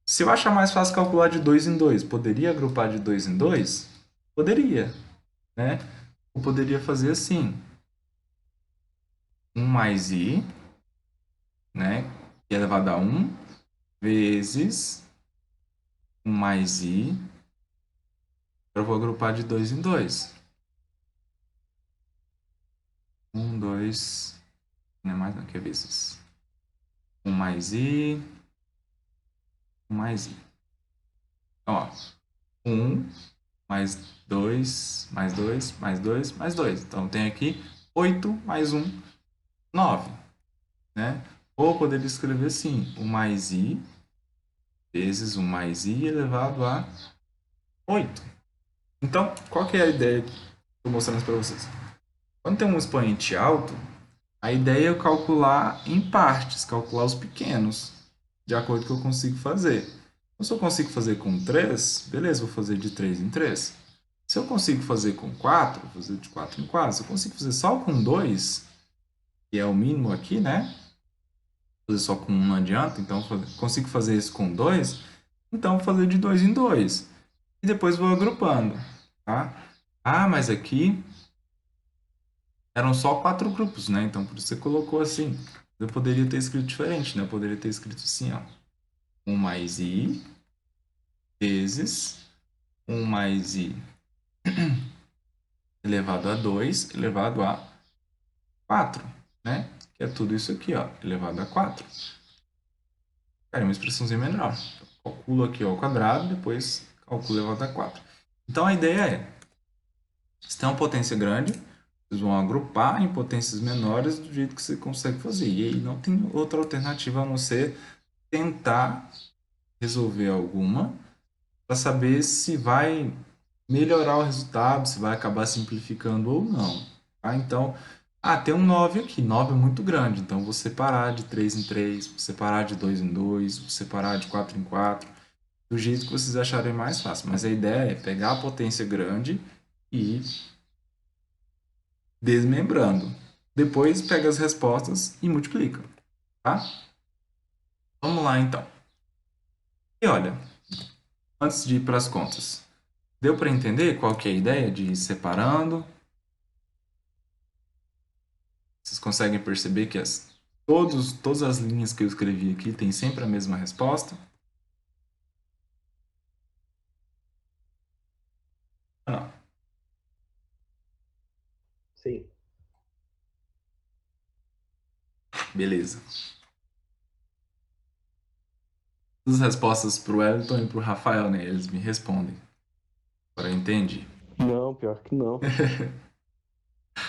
Se eu achar mais fácil calcular de 2 em 2, poderia agrupar de 2 em 2? Poderia, né? Ou poderia fazer assim. 1 mais I, né, que é elevado a 1, vezes 1 mais I. Eu vou agrupar de 2 em 2. 1, 2, não é mais não, que é vezes. 1 mais I, 1 mais I. Então, ó, 1 mais 2, mais 2, mais 2, mais 2. Então, tem aqui 8 mais 1, 9. Né? Ou poderia escrever assim, 1 mais I vezes 1 mais I elevado a 8. Então, qual que é a ideia que estou mostrando para vocês? Quando tem um expoente alto, a ideia é eu calcular em partes, calcular os pequenos, de acordo com o que eu consigo fazer. Então, se eu consigo fazer com 3, beleza, vou fazer de 3 em 3. Se eu consigo fazer com 4, vou fazer de 4 em 4. Se eu consigo fazer só com 2, que é o mínimo aqui, né? Fazer só com 1 não adianta, então consigo fazer isso com 2, então vou fazer de 2 em 2. E depois vou agrupando, tá? Ah, mas aqui eram só 4 grupos, né? Então por isso você colocou assim. Eu poderia ter escrito diferente, né? Eu poderia ter escrito assim, ó. 1 mais I vezes 1 mais I elevado a 2 elevado a 4, né? Que é tudo isso aqui, ó, elevado a 4. Cara, é uma expressãozinha menor. Então, calculo aqui ao quadrado, depois calculo elevado a 4. Então a ideia é, se tem uma potência grande, vocês vão agrupar em potências menores do jeito que você consegue fazer. E aí não tem outra alternativa a não ser tentar resolver alguma para saber se vai melhorar o resultado, se vai acabar simplificando ou não. Tá? Então, tem um 9 aqui. 9 é muito grande, então vou separar de 3 em 3, vou separar de 2 em 2, vou separar de 4 em 4, do jeito que vocês acharem mais fácil. Mas a ideia é pegar a potência grande e ir desmembrando. Depois pega as respostas e multiplica. Tá? Vamos lá, então. E olha, antes de ir para as contas, deu para entender qual que é a ideia de ir separando? Vocês conseguem perceber que todas as linhas que eu escrevi aqui têm sempre a mesma resposta? Não. Sim. Beleza. As respostas para o Wellington e para o Rafael, né? Eles me respondem. Agora eu entendi. Não, pior que não.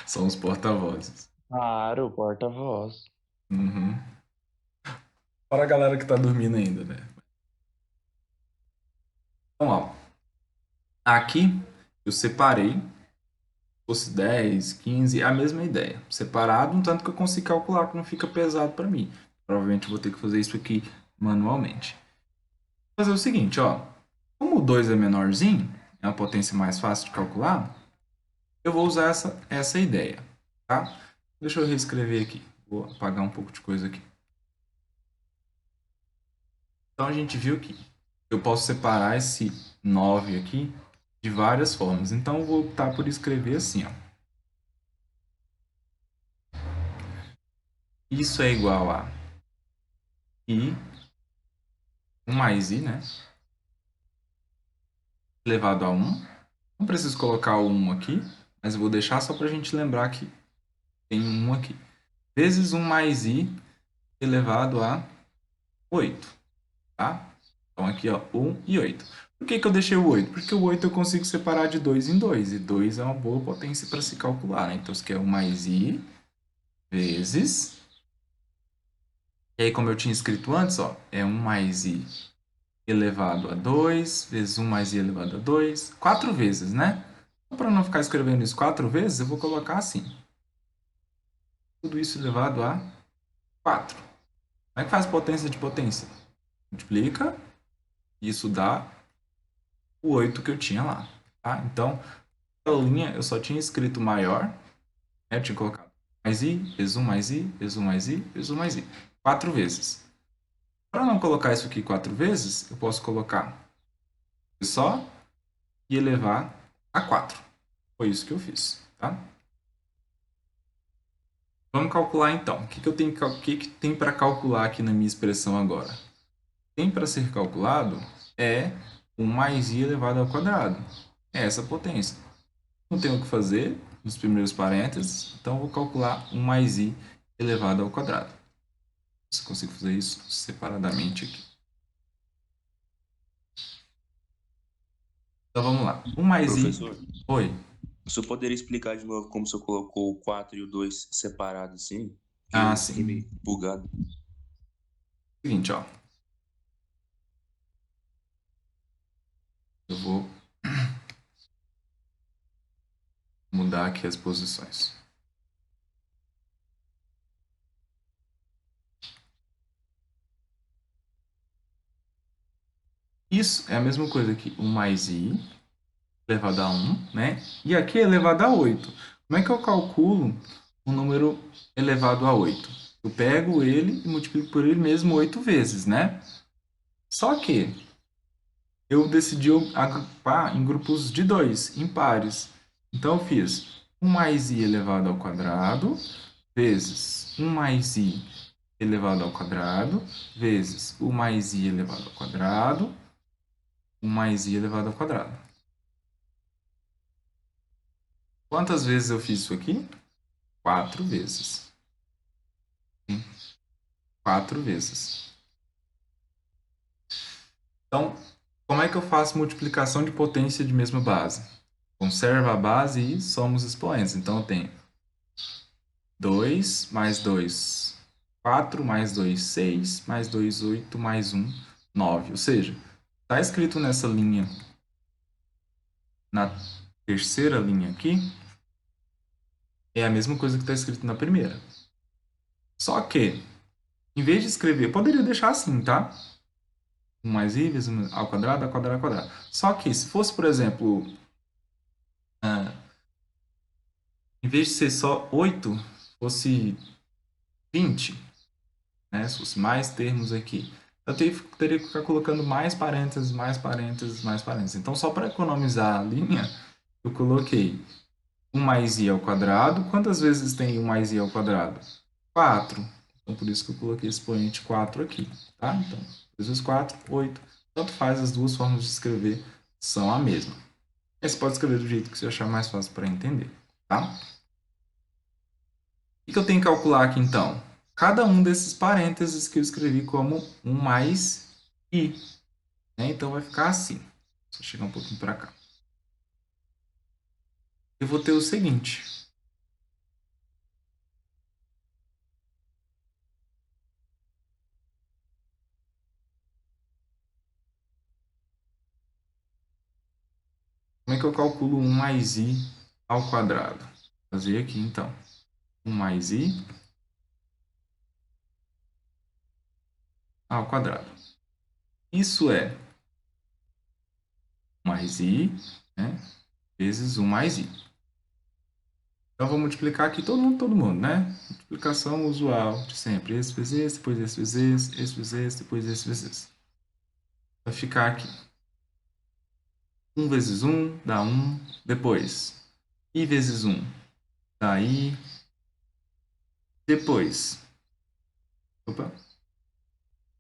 São os porta-vozes. Claro, porta-voz. Uhum. Para a galera que tá dormindo ainda, né? Então, ó. Aqui eu separei. Se fosse 10, 15, é a mesma ideia. Separado, um tanto que eu consigo calcular que não fica pesado para mim. Provavelmente eu vou ter que fazer isso aqui manualmente. Vou fazer o seguinte, ó. Como o 2 é menorzinho, é uma potência mais fácil de calcular, eu vou usar essa ideia, tá? Deixa eu reescrever aqui. Vou apagar um pouco de coisa aqui. Então, a gente viu que eu posso separar esse 9 aqui de várias formas. Então, eu vou optar por escrever assim, ó. Isso é igual a I, 1 mais I, né? Elevado a 1 Não preciso colocar o 1 aqui, mas eu vou deixar só para a gente lembrar que tem um 1 aqui. Vezes 1 mais i elevado a 8. Tá? Então aqui, ó, 1 e 8. Por que eu deixei o 8? Porque o 8 eu consigo separar de 2 em 2. E 2 é uma boa potência para se calcular, né? Então isso aqui é 1 mais i vezes... E aí, como eu tinha escrito antes, ó, é 1 mais i elevado a 2 vezes 1 mais i elevado a 2. 4 vezes, né? Então, para não ficar escrevendo isso 4 vezes, eu vou colocar assim. Tudo isso elevado a 4. Como é que faz potência de potência? Multiplica, isso dá o 8 que eu tinha lá. Tá? Então, a linha eu só tinha escrito maior, né? Eu tinha colocado mais i, vezes 1 mais i, vezes 1 mais i, vezes 1 mais i. 4 vezes. Para não colocar isso aqui 4 vezes, eu posso colocar só e elevar a 4. Foi isso que eu fiz, tá? Vamos calcular então. O que tem para calcular aqui na minha expressão agora? Tem para ser calculado é 1 mais i elevado ao quadrado. É essa potência. Não tenho o que fazer nos primeiros parênteses, então eu vou calcular 1 mais i elevado ao quadrado. Se consigo fazer isso separadamente aqui. Então vamos lá. 1 mais Professor, i... Oi. o senhor poderia explicar de novo como o senhor colocou o 4 e o 2 separados assim? Que Ah, eu fiquei sim. meio bugado. Seguinte, ó. Eu vou mudar aqui as posições. Isso é a mesma coisa aqui. 1 mais i elevado a 1, né? E aqui é elevado a 8. Como é que eu calculo um número elevado a 8? Eu pego ele e multiplico por ele mesmo 8 vezes, né? Só que eu decidi agrupar em grupos de 2, em pares. Então eu fiz 1 mais i elevado ao quadrado vezes 1 mais i elevado ao quadrado vezes 1 mais i elevado ao quadrado, 1 mais i elevado ao quadrado. Quantas vezes eu fiz isso aqui? 4 vezes. 4 vezes. Então, como é que eu faço multiplicação de potência de mesma base? Conserva a base e soma os expoentes. Então, eu tenho 2 mais 2, 4 mais 2, 6, mais 2, 8, mais 1, 9. Ou seja, está escrito nessa linha, na terceira linha aqui, é a mesma coisa que está escrito na primeira. Só que, em vez de escrever, eu poderia deixar assim, tá? 1 mais i vezes 1 ao quadrado, ao quadrado, ao quadrado. Só que, se fosse, por exemplo, em vez de ser só 8, fosse 20, né? Se fosse mais termos aqui. Eu teria que ficar colocando mais parênteses, mais parênteses, mais parênteses. Então, só para economizar a linha, eu coloquei 1 mais i ao quadrado. Quantas vezes tem 1 mais i ao quadrado? 4. Então, por isso que eu coloquei expoente 4 aqui. Tá? Então, 2 vezes 4, 8. Tanto faz, as duas formas de escrever são a mesma. Aí você pode escrever do jeito que você achar mais fácil para entender. Tá? O que eu tenho que calcular aqui, então? Cada um desses parênteses que eu escrevi como 1 mais i. Né? Então, vai ficar assim. Só chegar um pouquinho para cá. Eu vou ter o seguinte. Como é que eu calculo 1 mais i ao quadrado? Vou fazer aqui, então. 1 mais i ao quadrado. Isso é 1 mais i, né, vezes 1 mais i. Então, vou multiplicar aqui todo mundo, né? Multiplicação usual de sempre. Esse vezes esse, depois esse vezes esse, esse vezes esse, depois esse vezes esse. Vai ficar aqui. 1 vezes 1 dá 1. Depois, i vezes 1 dá i. Depois, opa,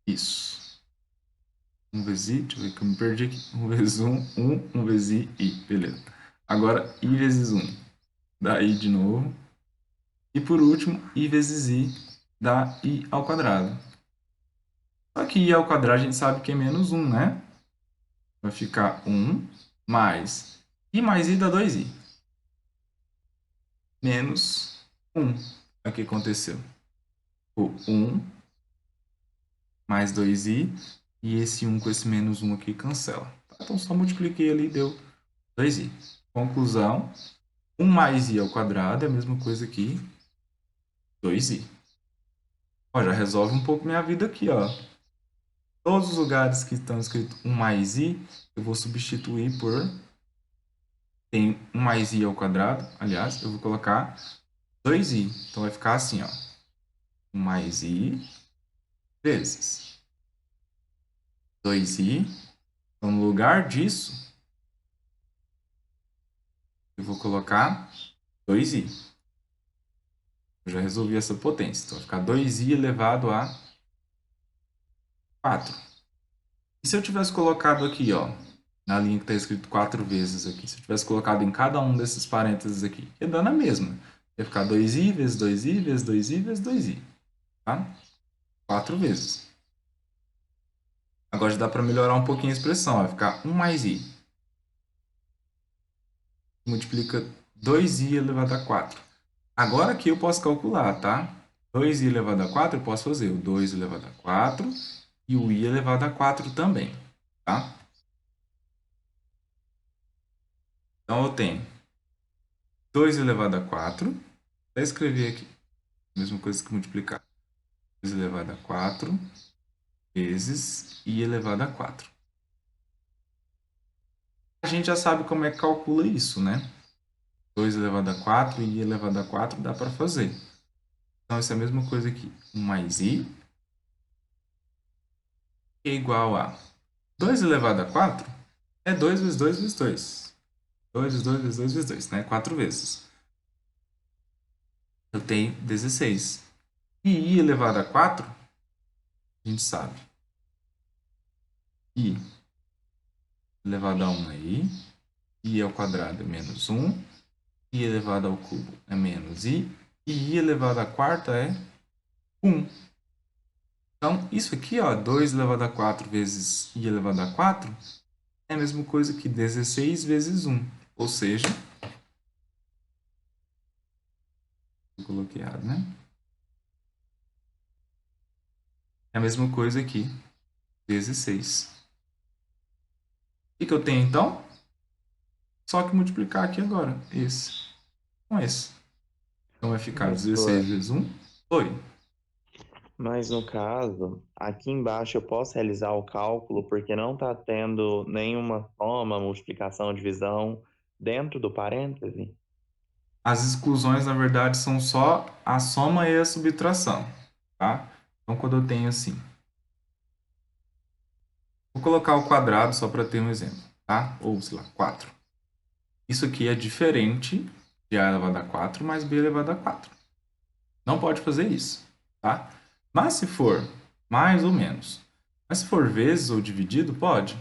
isso. 1 vezes i, deixa eu ver que eu me perdi aqui. 1 vezes 1, 1 vezes i, beleza. Agora, i vezes 1 dá i de novo. E por último, i vezes i dá i ao quadrado. Só que i ao quadrado a gente sabe que é menos 1, né? Vai ficar 1 mais i dá 2i. Menos 1. O que aconteceu? O 1 mais 2i. E esse 1 com esse menos 1 aqui cancela. Tá? Então, só multipliquei ali e deu 2i. Conclusão, 1 mais i ao quadrado é a mesma coisa que 2i. Ó, já resolve um pouco minha vida aqui, ó. Todos os lugares que estão escrito 1 mais i, eu vou substituir por... Tem 1 mais i ao quadrado, aliás, eu vou colocar 2i. Então, vai ficar assim, ó. 1 mais i vezes 2i. Então, no lugar disso, eu vou colocar 2i. Eu já resolvi essa potência. Então, vai ficar 2i elevado a 4. E se eu tivesse colocado aqui, ó, na linha que está escrito 4 vezes aqui, se eu tivesse colocado em cada um desses parênteses aqui, ia dar na mesma. Ia ficar 2i vezes 2i vezes 2i vezes 2i. Tá? 4 vezes. Agora já dá para melhorar um pouquinho a expressão. Vai ficar 1 mais i. Multiplica 2i elevado a 4. Agora aqui eu posso calcular, tá? 2i elevado a 4 eu posso fazer o 2 elevado a 4 e o i elevado a 4 também, tá? Então eu tenho 2 elevado a 4. Vou escrever aqui. Mesma coisa que multiplicar. 2 elevado a 4 vezes i elevado a 4. A gente já sabe como é que calcula isso, né? 2 elevado a 4 e i elevado a 4 dá para fazer. Então, isso é a mesma coisa aqui. 1 mais i é igual a 2 elevado a 4 é 2 vezes 2 vezes 2. 2 vezes 2 vezes 2 vezes 2, né? 4 vezes. Eu tenho 16. E i elevado a 4, a gente sabe. I elevado a 1 é i ao quadrado é menos 1, i elevado ao cubo é menos i, e i elevado a quarta é 1. Então, isso aqui, ó, 2 elevado a 4 vezes i elevado a 4, é a mesma coisa que 16 vezes 1. Ou seja, eu coloquei errado, né? É a mesma coisa aqui, 16. O que eu tenho, então? Só que multiplicar aqui agora, esse com esse. Então, vai ficar 16 vezes 1, foi. Mas no caso, aqui embaixo eu posso realizar o cálculo porque não está tendo nenhuma soma, multiplicação, divisão dentro do parêntese? As exclusões, na verdade, são só a soma e a subtração, tá? Então, quando eu tenho assim... Vou colocar o quadrado só para ter um exemplo, tá? Ou, sei lá, 4. Isso aqui é diferente de a elevado a 4 mais b elevado a 4. Não pode fazer isso, tá? Mas se for mais ou menos, mas se for vezes ou dividido, pode,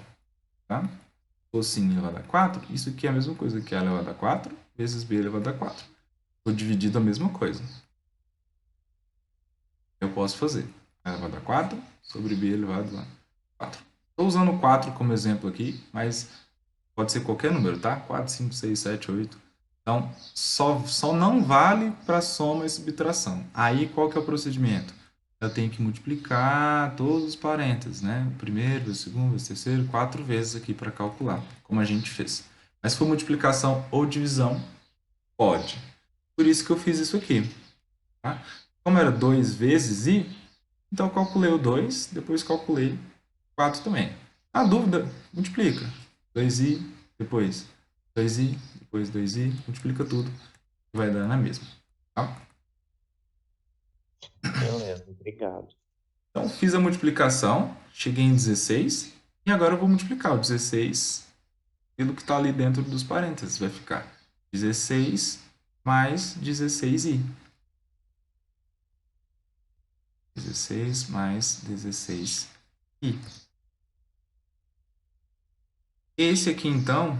tá? Se for sim elevado a 4, isso aqui é a mesma coisa que a elevado a 4 vezes b elevado a 4. Se for dividido, a mesma coisa. Eu posso fazer a elevado a 4 sobre b elevado a 4. Estou usando 4 como exemplo aqui, mas pode ser qualquer número, tá? 4, 5, 6, 7, 8. Então, só não vale para soma e subtração. Aí, qual que é o procedimento? Eu tenho que multiplicar todos os parênteses, né? O primeiro, o segundo, o terceiro, 4 vezes aqui para calcular, como a gente fez. Mas se for multiplicação ou divisão, pode. Por isso que eu fiz isso aqui. Tá? Como era 2 vezes i, então eu calculei o 2, depois calculei 4 também. Na dúvida, multiplica. 2i, depois 2i, depois 2i, multiplica tudo e vai dar na mesma. Tá? Beleza, obrigado. Então, fiz a multiplicação, cheguei em 16, e agora eu vou multiplicar o 16 pelo que está ali dentro dos parênteses. Vai ficar 16 mais 16i. 16 mais 16i. Esse aqui, então,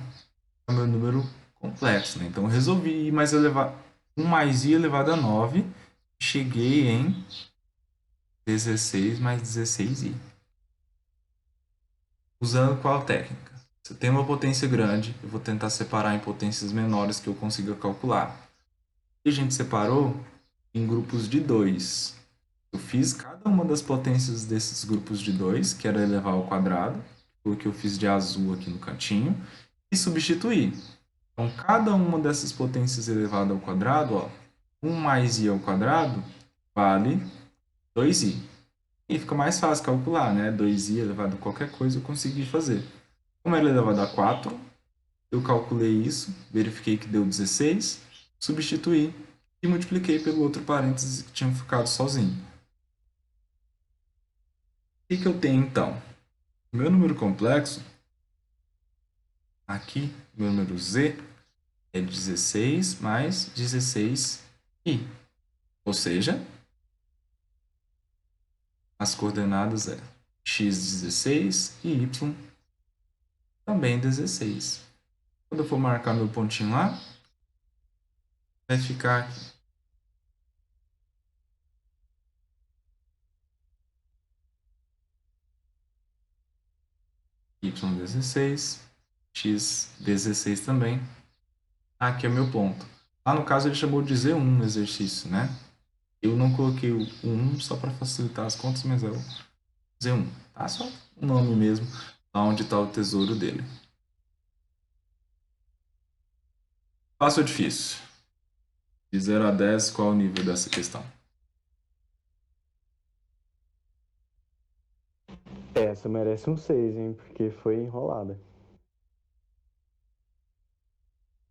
é o meu número complexo, né? Então eu resolvi 1 mais i elevado a 9, cheguei em 16 mais 16i. Usando qual técnica? Se eu tenho uma potência grande, eu vou tentar separar em potências menores que eu consiga calcular. E a gente separou em grupos de 2. Eu fiz cada uma das potências desses grupos de 2, que era elevar ao quadrado, foi o que eu fiz de azul aqui no cantinho, e substituí. Então, cada uma dessas potências elevada ao quadrado, ó, 1 mais i ao quadrado vale 2i. E fica mais fácil calcular, né? 2i elevado a qualquer coisa eu consegui fazer. Como era elevado a 4, eu calculei isso, verifiquei que deu 16, substituí e multipliquei pelo outro parênteses que tinha ficado sozinho. O que eu tenho então? O meu número complexo, aqui, meu número z, é 16 mais 16i. Ou seja, as coordenadas é x16 e y também 16. Quando eu for marcar meu pontinho lá, vai ficar aqui. y16, x16 também. Aqui é o meu ponto. Lá no caso ele chamou de Z1 no exercício, né? Eu não coloquei o 1 só para facilitar as contas, mas é o Z1. Tá? Só o nome mesmo, lá onde está o tesouro dele. Fácil ou difícil? De 0 a 10, qual o nível dessa questão? Essa merece um 6, hein? Porque foi enrolada.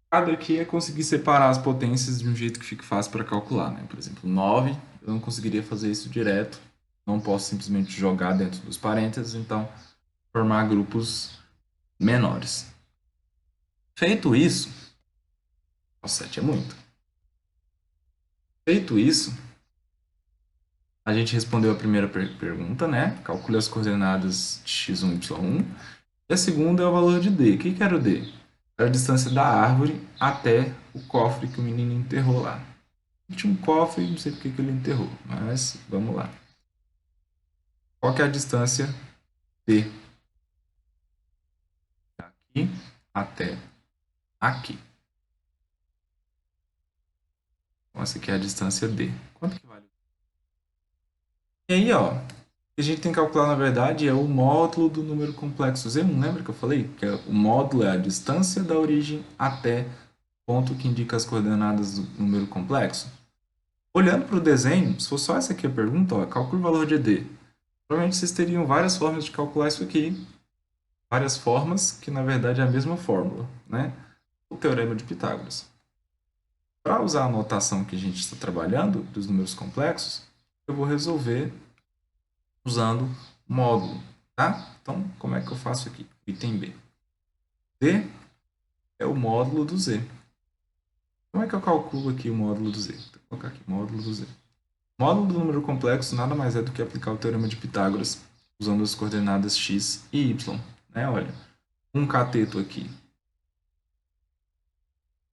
Cada aqui é conseguir separar as potências de um jeito que fique fácil para calcular, né? Por exemplo, 9, eu não conseguiria fazer isso direto. Não posso simplesmente jogar dentro dos parênteses, então formar grupos menores. Feito isso, 7 é muito. Feito isso, a gente respondeu a primeira pergunta, né? Calcule as coordenadas de x1 e y1. E a segunda é o valor de d. O que era o d? Era a distância da árvore até o cofre que o menino enterrou lá. Tinha um cofre, não sei porque que ele enterrou, mas vamos lá. Qual que é a distância d? Daqui até aqui. Então, essa aqui é a distância d. Quanto que vale? E aí, ó, o que a gente tem que calcular, na verdade, é o módulo do número complexo Z1. Lembra que eu falei? Que o módulo é a distância da origem até o ponto que indica as coordenadas do número complexo. Olhando para o desenho, se for só essa aqui a pergunta, ó, calcule o valor de d. Provavelmente vocês teriam várias formas de calcular isso aqui. Várias formas que, na verdade, é a mesma fórmula, né? O teorema de Pitágoras. Para usar a notação que a gente está trabalhando, dos números complexos, eu vou resolver usando módulo, tá? Então, como é que eu faço aqui? Item B. D é o módulo do Z. Como é que eu calculo aqui o módulo do Z? Vou colocar aqui, módulo do Z. O módulo do número complexo nada mais é do que aplicar o teorema de Pitágoras usando as coordenadas x e y. Né? Olha, um cateto aqui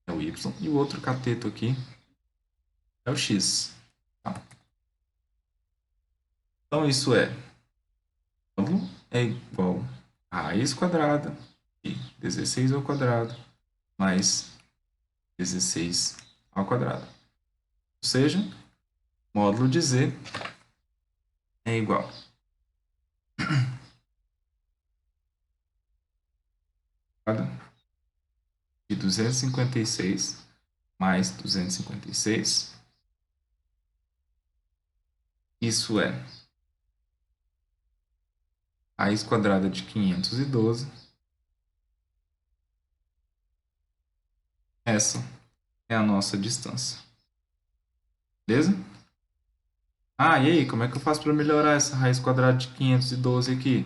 é o y e o outro cateto aqui é o x. Tá? Então, isso é módulo é igual a raiz quadrada de 16 ao quadrado mais 16 ao quadrado. Ou seja, módulo de z é igual de 256 mais 256. Isso é raiz quadrada de 512. Essa é a nossa distância. Beleza? Ah, e aí, como é que eu faço para melhorar essa raiz quadrada de 512 aqui?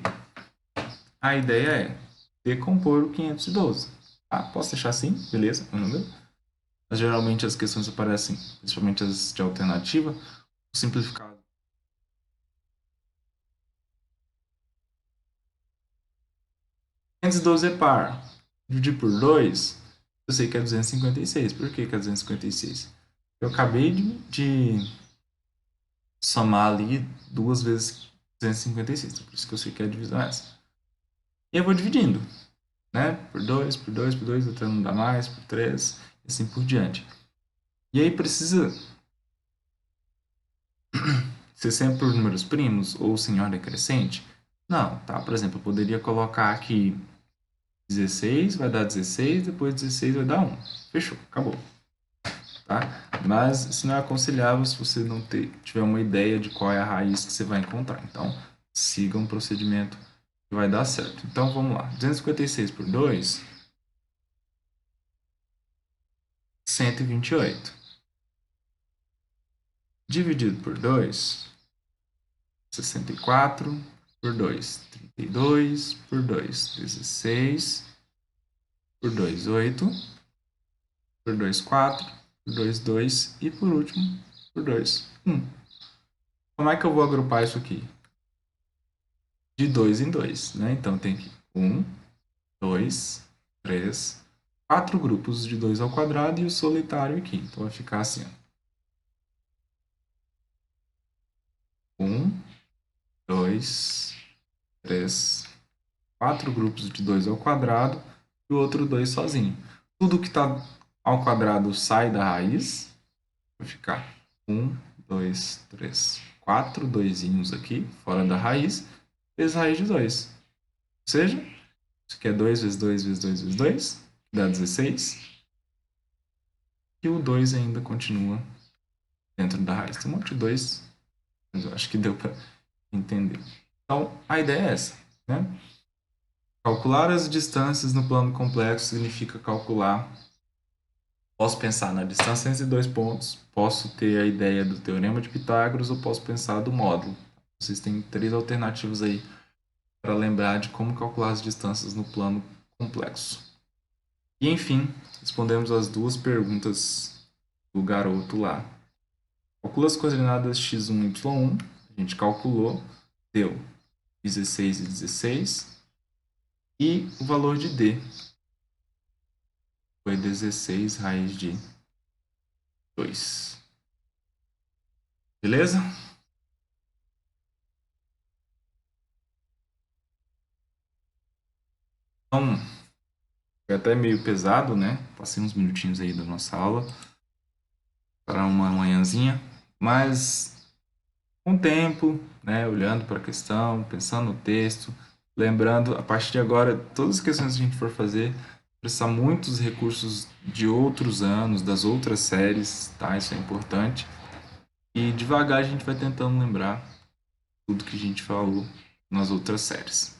A ideia é decompor o 512. Ah, posso deixar assim, beleza, o número. Mas geralmente as questões aparecem, principalmente as de alternativa, simplificado. É par. Dividir por 2 Eu sei que é 256. Por que é 256? Eu acabei de somar ali 2 vezes 256. Então, por isso que eu sei que a divisão é essa. E eu vou dividindo, né? Por 2, por 2, por 2, até não dar mais, por 3, e assim por diante. E aí precisa ser sempre por números primos ou sem ordem crescente? Não, tá? Por exemplo, eu poderia colocar aqui 16 vai dar 16, depois 16 vai dar 1. Fechou, acabou. Tá? Mas isso não é aconselhável se você não tiver uma ideia de qual é a raiz que você vai encontrar. Então, siga um procedimento que vai dar certo. Então, vamos lá. 256 por 2, 128. Dividido por 2, 64 por 2, 32 por 2, 16 por 2, 8 por 2, 4 por 2, 2 e por último por 2, 1. Como é que eu vou agrupar isso aqui? De 2 em 2, né? Então tem aqui 1, 2, 3, 4 grupos de 2 ao quadrado e o solitário aqui. Então vai ficar assim, ó. 1, 2, 3, 4 grupos de 2 ao quadrado e o outro 2 sozinho. Tudo que está ao quadrado sai da raiz. Vai ficar 1, 2, 3, 4 doisinhos aqui, fora da raiz, vezes raiz de 2. Ou seja, isso aqui é 2 vezes 2 vezes 2 vezes 2, que dá 16. E o 2 ainda continua dentro da raiz. Tem um monte de 2, mas eu acho que deu para entender. Então, a ideia é essa, né? Calcular as distâncias no plano complexo significa calcular. Posso pensar na distância entre 2 pontos, posso ter a ideia do teorema de Pitágoras ou posso pensar do módulo. Vocês têm 3 alternativas aí para lembrar de como calcular as distâncias no plano complexo. E, enfim, respondemos as 2 perguntas do garoto lá. Calcula as coordenadas x1 e y1. A gente calculou, deu 16 e 16. E o valor de d foi 16 raiz de 2. Beleza? Então, foi até meio pesado, né? Passei uns minutinhos aí da nossa aula para uma manhãzinha, mas com o tempo, né? Olhando para a questão, pensando no texto, lembrando, a partir de agora, todas as questões que a gente for fazer, precisar muitos recursos de outros anos, das outras séries, tá? Isso é importante. E devagar a gente vai tentando lembrar tudo que a gente falou nas outras séries.